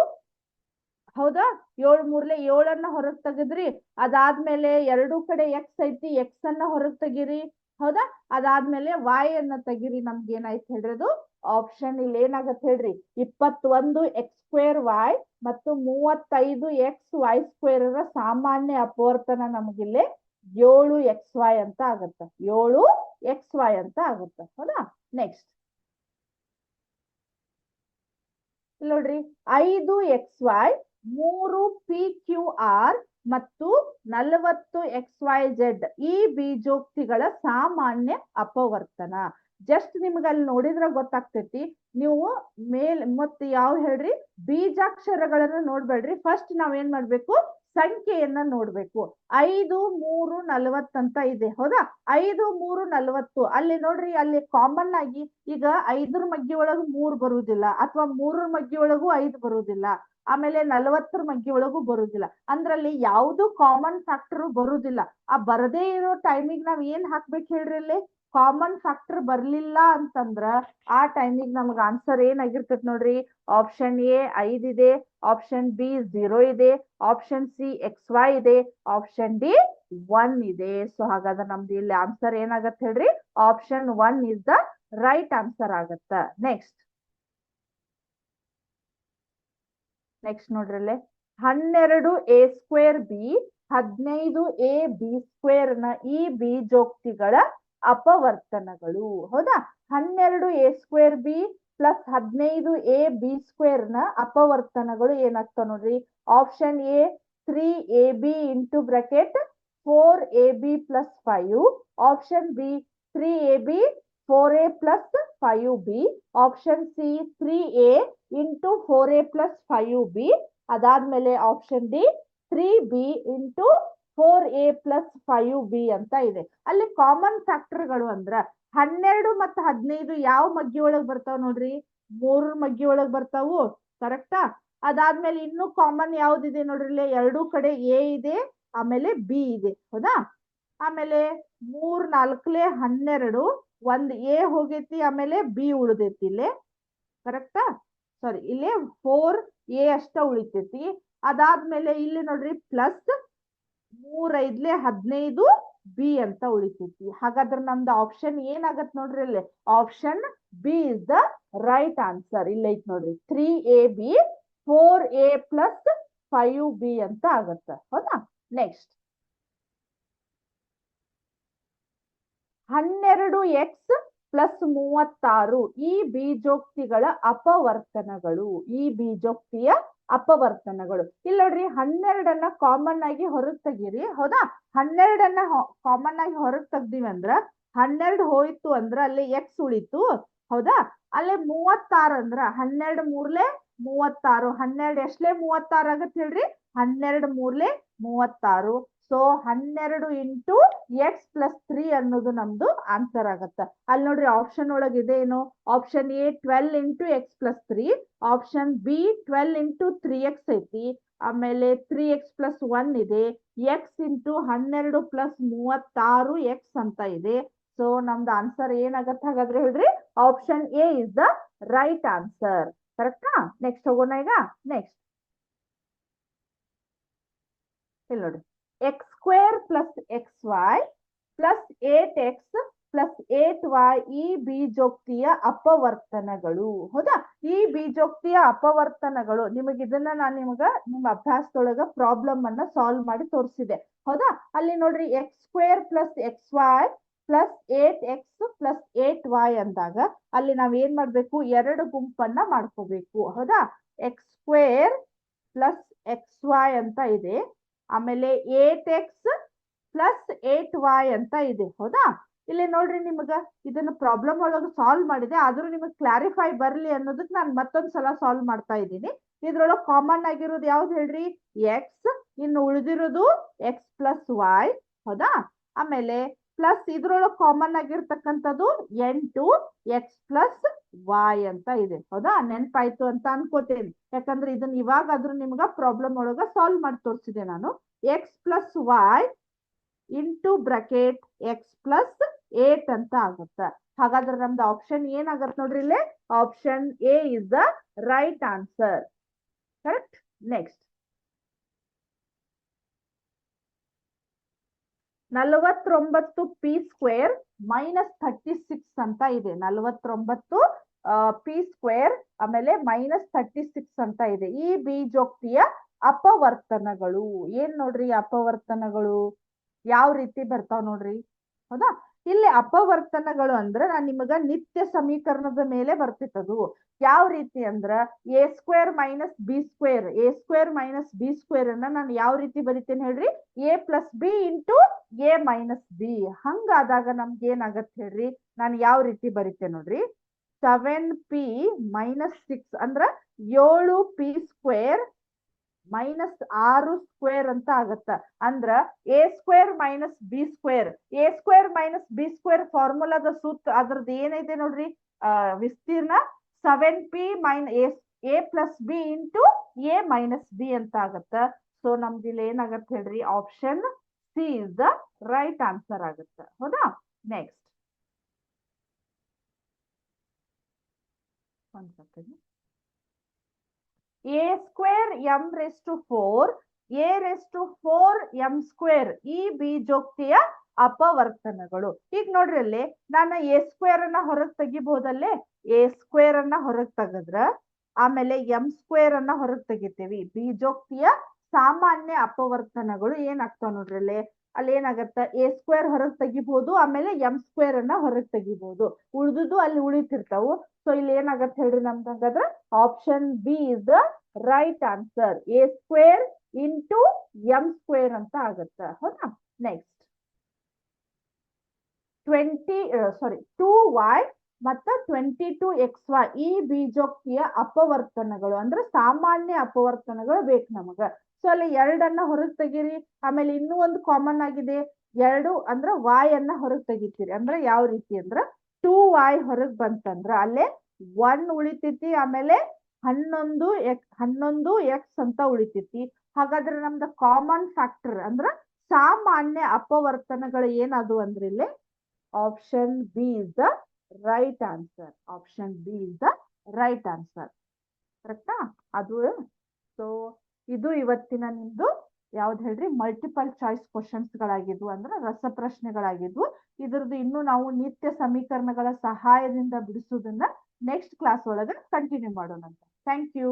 ಹೌದಾ, 7 ಮೂರ್ಲೆ 7 ಹೊರಗ್ ತೆಗೆದ್ರಿ. ಅದಾದ್ಮೇಲೆ ಎರಡೂ ಕಡೆ ಎಕ್ಸ್ ಐತಿ, ಎಕ್ಸ್ ಅನ್ನ ಹೊರಗ್ ತೆಗೀರಿ. ಹೌದಾ, ಅದಾದ್ಮೇಲೆ ವಾಯ್ ಅನ್ನ ತೆಗೀರಿ. ನಮ್ಗೆ ಏನಾಯ್ತು ಹೇಳ್ರಿ? ಅದು ಆಪ್ಷನ್ ಇಲ್ಲಿ ಏನಾಗತ್ತೆ ಹೇಳ್ರಿ? 21 ಎಕ್ಸ್ ಸ್ಕ್ವೇರ್ ವೈ ಮತ್ತು 35 ಎಕ್ಸ್ ವೈ ಸ್ಕ್ವೇರ್ ಸಾಮಾನ್ಯ ಅಪವರ್ತನ ನಮಗಿಲ್ಲಿ 7 XY ಅಂತ ಆಗತ್ತ. 7 XY ಅಂತ ಆಗತ್ತ. ಹೌದಾ, ನೆಕ್ಸ್ಟ್ ನೋಡ್ರಿ 5 XY 3 PQR ಮತ್ತು 40 XYZ ಈ ಬೀಜೋಕ್ತಿಗಳ ಸಾಮಾನ್ಯ ಅಪವರ್ತನ. ಜಸ್ಟ್ ನಿಮ್ಗೆ ಅಲ್ಲಿ ನೋಡಿದ್ರೆ ಗೊತ್ತಾಗ್ತೈತಿ. ನೀವು ಮತ್ತೆ ಯಾವ ಹೇಳ್ರಿ? ಬೀಜಾಕ್ಷರಗಳನ್ನ ನೋಡ್ಬೇಡ್ರಿ. ಫಸ್ಟ್ ನಾವ್ ಏನ್ ಮಾಡ್ಬೇಕು? ಸಂಖ್ಯೆಯನ್ನ ನೋಡ್ಬೇಕು. 5 3 40 ಅಂತ ಇದೆ. ಹೌದಾ, 5 3 40 ಅಲ್ಲಿ ನೋಡ್ರಿ, ಅಲ್ಲಿ ಕಾಮನ್ ಆಗಿ ಈಗ 5 ಮಗ್ಗಿ ಒಳಗೂ 3 ಬರುವುದಿಲ್ಲ, ಅಥವಾ 3 ಮಗ್ಗಿ ಒಳಗೂ 5 ಬರುವುದಿಲ್ಲ, ಆಮೇಲೆ 40 ಮಗ್ಗಿ ಒಳಗೂ ಬರುವುದಿಲ್ಲ. ಅಂದ್ರಲ್ಲಿ ಯಾವ್ದು ಕಾಮನ್ ಫ್ಯಾಕ್ಟರ್ ಬರುವುದಿಲ್ಲ. ಆ ಬರದೇ ಇರೋ ಟೈಮಿಗೆ ನಾವ್ ಏನ್ ಹಾಕ್ಬೇಕು ಹೇಳ್ರಿ? ಅಲ್ಲಿ ಕಾಮನ್ ಫ್ಯಾಕ್ಟರ್ ಬರ್ಲಿಲ್ಲ ಅಂತಂದ್ರ ಆ ಟೈಮಿಗೆ ನಮ್ಗೆ ಆನ್ಸರ್ ಏನಾಗಿರ್ತೈತಿ ನೋಡ್ರಿ? ಆಪ್ಷನ್ ಎ 5 ಇದೆ, ಆಪ್ಷನ್ ಬಿ 0 ಇದೆ, ಆಪ್ಷನ್ ಸಿ XY ಇದೆ, ಆಪ್ಷನ್ ಡಿ 1 ಇದೆ. ಸೊ ಹಾಗಾದ್ರೆ ನಮ್ದು ಇಲ್ಲಿ ಆನ್ಸರ್ ಏನಾಗತ್ತೆ ಹೇಳ್ರಿ? Option 1 is the right answer ಆಗತ್ತ. ನೆಕ್ಸ್ಟ್ ನೋಡ್ರಲ್ಲೇ 12a²b 15ab² ಈ ಬೀಜೋಕ್ತಿಗಳ ಅಪವರ್ತನಗಳು. ಹೌದಾ? 12a²b ಪ್ಲಸ್ 15ab² ಅಪವರ್ತನಗಳು ಏನಾಗ್ತಾವ ನೋಡ್ರಿ. Option A 3ab into bracket 4ab plus 5. Option B 3ab 4a plus 5b. Option C 3a into 4a plus 5b. ಅದಾದ್ಮೇಲೆ option D 3b into 4a plus 5b ಅಂತ ಇದೆ. ಅಲ್ಲಿ common ಫ್ಯಾಕ್ಟರ್ಗಳು ಅಂದ್ರ 12 ಮತ್ತು 15 ಯಾವ ಮಗ್ಗಿ ಒಳಗ್ ಬರ್ತಾವ ನೋಡ್ರಿ. 3 ಮಗ್ಗಿ ಒಳಗ್ ಬರ್ತಾವು. ಕರೆಕ್ಟಾ? ಅದಾದ್ಮೇಲೆ ಇನ್ನು ಕಾಮನ್ ಯಾವ್ದಿದೆ ನೋಡ್ರಿ. ಇಲ್ಲಿ ಎರಡೂ ಕಡೆ ಎ ಇದೆ, ಆಮೇಲೆ ಬಿ ಇದೆ. ಹೌದಾ? ಆಮೇಲೆ 3 4 12, ಒಂದ್ ಎ ಹೋಗೈತಿ, ಆಮೇಲೆ ಬಿ ಉಳಿದೈತಿ ಇಲ್ಲೇ. ಕರೆಕ್ಟಾ? ಸಾರಿ, ಇಲ್ಲಿ 4a ಅಷ್ಟ ಉಳಿತೈತಿ. ಅದಾದ್ಮೇಲೆ ಇಲ್ಲಿ ನೋಡ್ರಿ ಪ್ಲಸ್ 3 5 15 ಬಿ ಅಂತ ಉಳಿತೈತಿ. ಹಾಗಾದ್ರೆ ನಮ್ದು ಆಪ್ಷನ್ ಏನಾಗತ್ ನೋಡ್ರಿ. ಇಲ್ಲಿ option B is the right answer. ಇಲ್ಲ ಐತ್ ನೋಡ್ರಿ 3ab 4a ಪ್ಲಸ್ 5b ಅಂತ ಆಗತ್ತ. ಹೌದಾ? ನೆಕ್ಸ್ಟ್ 12x ಪ್ಲಸ್ 36 ಈ ಬೀಜೋಕ್ತಿಗಳ ಅಪವರ್ತನಗಳು. ಈ ಬೀಜೋಕ್ತಿಯ ಅಪವರ್ತನಗಳು. ಇಲ್ಲಿ ನೋಡ್ರಿ 12 ಕಾಮನ್ ಆಗಿ ಹೊರಗ್ ತೆಗೀರಿ. ಹೌದಾ? 12 ಕಾಮನ್ ಆಗಿ ಹೊರಗ್ ತೆಗ್ದಿವಿ ಅಂದ್ರ 12 ಹೋಯ್ತು ಅಂದ್ರ ಅಲ್ಲಿ ಎಕ್ಸ್ ಉಳಿತು. ಹೌದಾ? ಅಲ್ಲೇ 36 ಅಂದ್ರ 12 3 36. 12 ಎಷ್ಟ್ಲೆ 36 ಆಗತ್ ಹೇಳ್ರಿ. 12 3 36. ಸೊ 12 ಇಂಟು ಎಕ್ಸ್ ಪ್ಲಸ್ 3 ಅನ್ನೋದು ನಮ್ದು ಆನ್ಸರ್ ಆಗತ್ತ. ಅಲ್ಲಿ ನೋಡ್ರಿ ಆಪ್ಷನ್ ಒಳಗೆ ಇದೆ ಏನು. Option A 12 into X plus 3. Option B 12 into 3x ಐತಿ. ಆಮೇಲೆ 3x ಪ್ಲಸ್ 1 ಇದೆ. ಎಕ್ಸ್ ಇಂಟು 12 ಪ್ಲಸ್ 36 ಎಕ್ಸ್ ಅಂತ ಇದೆ. ಸೊ ನಮ್ದು ಆನ್ಸರ್ ಏನಾಗತ್ತ ಹಾಗಾದ್ರೆ ಹೇಳ್ರಿ. Option A is the right answer. ಕರೆಕ್ಟಾ? ನೆಕ್ಸ್ಟ್ ಹೋಗೋಣ ಈಗ. ನೆಕ್ಸ್ಟ್ ಇಲ್ಲಿ ನೋಡ್ರಿ x² plus xy plus 8x plus 8y ಈ ಬೀಜೋಕ್ತಿಯ ಅಪವರ್ತನಗಳು. ಹೌದಾ? ಈ ಬೀಜೋಕ್ತಿಯ ಅಪವರ್ತನಗಳು ನಿಮಗೆ ಇದನ್ನ ನಾನು ನಿಮ್ಮ ಅಭ್ಯಾಸದೊಳಗ ಪ್ರಾಬ್ಲಮ್ ಅನ್ನ ಸಾಲ್ವ್ ಮಾಡಿ ತೋರಿಸಿದೆ. ಹೌದಾ? ಅಲ್ಲಿ ನೋಡ್ರಿ x² plus xy plus 8x plus 8y ಅಂದಾಗ ಅಲ್ಲಿ ನಾವ್ ಏನ್ ಮಾಡ್ಬೇಕು. ಎರಡು ಗುಂಪನ್ನ ಮಾಡ್ಕೋಬೇಕು. ಹೌದಾ? x² ಪ್ಲಸ್ xy ಅಂತ ಇದೆ. ಆಮೇಲೆ 8x ಪ್ಲಸ್ 8y ಅಂತ ಇದೆ. ಹೌದಾ? ಇಲ್ಲಿ ನೋಡ್ರಿ ನಿಮಗ ಇದನ್ನ ಪ್ರಾಬ್ಲಮ್ ಒಳಗೆ ಸಾಲ್ವ್ ಮಾಡಿದೆ. ಆದ್ರೂ ನಿಮಗೆ ಕ್ಲಾರಿಫೈ ಬರ್ಲಿ ಅನ್ನೋದಕ್ಕೆ ನಾನು ಮತ್ತೊಂದ್ಸಲ ಸಾಲ್ವ್ ಮಾಡ್ತಾ ಇದ್ದೀನಿ. ಇದ್ರೊಳಗೆ ಕಾಮನ್ ಆಗಿರೋದು ಯಾವ್ದು ಹೇಳ್ರಿ. ಎಕ್ಸ್. ಇನ್ನು ಉಳಿದಿರೋದು ಎಕ್ಸ್ ಪ್ಲಸ್ ವೈ. ಹೌದಾ? ಆಮೇಲೆ ಪ್ಲಸ್ ಇದ್ರೊಳಗೆ ಕಾಮನ್ ಆಗಿರ್ತಕ್ಕಂಥದ್ದು 8 ಎಕ್ಸ್ ಪ್ಲಸ್ ವೈ ಅಂತ ಇದೆ. ಹೌದಾ? ನೆನ್ಪಾಯ್ತು ಅಂತ ಅನ್ಕೋತೇನೆ. ಯಾಕಂದ್ರೆ ಇದನ್ನ ಇವಾಗಾದ್ರೂ ನಿಮ್ಗ ಪ್ರಾಬ್ಲಮ್ ಒಳಗ ಸಾಲ್ವ್ ಮಾಡಿ ತೋರಿಸಿದೆ ನಾನು. X plus Y into bracket X plus 8 ಅಂತ ಆಗುತ್ತೆ. ಹಾಗಾದ್ರೆ ನಮ್ದು ಆಪ್ಷನ್ ಏನಾಗತ್ತೆ ನೋಡ್ರಿ. ಇಲ್ಲಿ option A is the right answer. Correct? Next 49p² minus 36 ಅಂತ ಇದೆ. 49 p² ಆಮೇಲೆ ಮೈನಸ್ 36 ಅಂತ ಇದೆ. ಈ ಬೀಜೋಕ್ತಿಯ ಅಪವರ್ತನಗಳು ಏನ್ ನೋಡ್ರಿ. ಅಪವರ್ತನಗಳು ಯಾವ ರೀತಿ ಬರ್ತಾವ್ ನೋಡ್ರಿ. ಹೌದಾ? ಇಲ್ಲಿ ಅಪವರ್ತನಗಳು ಅಂದ್ರ ನಾನ್ ನಿಮಗ ನಿತ್ಯ ಸಮೀಕರಣದ ಮೇಲೆ ಬರ್ತಿತ್ತದು. ಯಾವ ರೀತಿ ಅಂದ್ರ a² minus b². a² minus b² ಅನ್ನ ನಾನು ಯಾವ ರೀತಿ ಬರಿತೇನೆ ಹೇಳ್ರಿ. a plus B into a minus b. ಹಂಗಾದಾಗ ನಮ್ಗೆ ಏನಾಗತ್ತೆ ಹೇಳ್ರಿ. ನಾನು ಯಾವ ರೀತಿ ಬರಿತೇನೆ ನೋಡ್ರಿ. 7p ಮೈನಸ್ 6 ಅಂದ್ರ 7p² ಮೈನಸ್ 6² ಅಂತ ಆಗತ್ತ. ಅಂದ್ರ a² minus b². a² minus b² ಫಾರ್ಮುಲಾದ ಸೂತ್ರ ಅದ್ರದ್ದು ಏನೈತೆ ನೋಡ್ರಿ. ವಿಸ್ತೀರ್ಣ 7p minus a plus B into a minus B ಅಂತ ಆಗತ್ತ. ಸೊ ನಮ್ದು ಇಲ್ಲಿ ಏನಾಗತ್ತೆ ಹೇಳ್ರಿ. Option C is the right answer ಆಗತ್ತ. ಹೌದಾ? ನೆಕ್ಸ್ಟ್ ಒಂದ್ ಸೆಕೆಂಡ್. a²m⁴ a⁴m² ಈ ಬೀಜೋಕ್ತಿಯ ಅಪವರ್ತನಗಳು. ಈಗ ನೋಡ್ರಿ ಅಲ್ಲಿ ನಾನು ಎ ಸ್ಕ್ವೇರ್ ಅನ್ನ ಹೊರಗ್ ತೆಗಿಬಹುದಲ್ಲೇ, ಎ ಸ್ಕ್ವೇರ್ ಅನ್ನ ಹೊರಗ್ ತೆಗೆದ್ರ ಆಮೇಲೆ ಎಂ ಸ್ಕ್ವೇರ್ ಅನ್ನ ಹೊರಗ್ ತೆಗಿತೀವಿ. ಬೀಜೋಕ್ತಿಯ ಸಾಮಾನ್ಯ ಅಪವರ್ತನಗಳು ಏನಾಗ್ತಾವ ನೋಡ್ರಿ ಅಲ್ಲಿ ಏನಾಗತ್ತ, ಎ ಸ್ಕ್ವೇರ್ ಹೊರಗ್ ತೆಗಿಬಹುದು, ಆಮೇಲೆ ಎಂ ಸ್ಕ್ವೇರ್ ಅನ್ನ ಹೊರಗ್ ತೆಗಿಬಹುದು, ಉಳಿದುದು ಅಲ್ಲಿ ಉಳಿತಿರ್ತಾವು. ಸೊ ಇಲ್ಲಿ ಏನಾಗತ್ತೆ ಹೇಳ್ರಿ ನಮ್ದು ಹಂಗಾದ್ರೆ option B is the right answer. A square into M square ಅಂತ ಆಗತ್ತ. ಹೌದಾ? ನೆಕ್ಸ್ಟ್ 2y ಮತ್ತು 22xy ಈ ಬೀಜೋಕ್ತಿಯ ಅಪವರ್ತನಗಳು ಅಂದ್ರೆ ಸಾಮಾನ್ಯ ಅಪವರ್ತನಗಳು ಬೇಕು ನಮಗ. ಸೊ ಅಲ್ಲಿ 2 ಹೊರಗ್ ತೆಗೀರಿ, ಆಮೇಲೆ ಇನ್ನೂ ಒಂದು ಕಾಮನ್ ಆಗಿದೆ 2 ಅಂದ್ರ y ಅನ್ನ ಹೊರಗ್ ತೆಗಿತೀರಿ. ಅಂದ್ರೆ ಯಾವ ರೀತಿ ಅಂದ್ರ 2y ಹೊರಗ್ ಬಂತಂದ್ರ ಅಲ್ಲೇ 1 ಉಳಿತೈತಿ, ಆಮೇಲೆ 11x ಅಂತ ಉಳಿತೈತಿ. ಹಾಗಾದ್ರೆ ನಮ್ದು ಕಾಮನ್ ಫ್ಯಾಕ್ಟರ್ ಅಂದ್ರ ಸಾಮಾನ್ಯ ಅಪವರ್ತನಗಳು ಏನದು ಅಂದ್ರೆ ಇಲ್ಲಿ option B is the right answer. Option B is the right answer. ಕರೆಕ್ಟಾ? ಅದು ಸೊ ಇದು ಇವತ್ತಿನ ನಿಮ್ದು ಯಾವ್ದು ಹೇಳ್ರಿ ಮಲ್ಟಿಪಲ್ ಚಾಯ್ಸ್ ಕ್ವಶನ್ಸ್ ಗಳಾಗಿದ್ವು, ಅಂದ್ರೆ ರಸಪ್ರಶ್ನೆಗಳಾಗಿದ್ವು. ಇದ್ರದ್ದು ಇನ್ನು ನಾವು ನಿತ್ಯ ಸಮೀಕರಣಗಳ ಸಹಾಯದಿಂದ ಬಿಡಿಸುವುದನ್ನ ನೆಕ್ಸ್ಟ್ ಕ್ಲಾಸ್ ಒಳಗೆ ಕಂಟಿನ್ಯೂ ಮಾಡೋಣ. Thank you.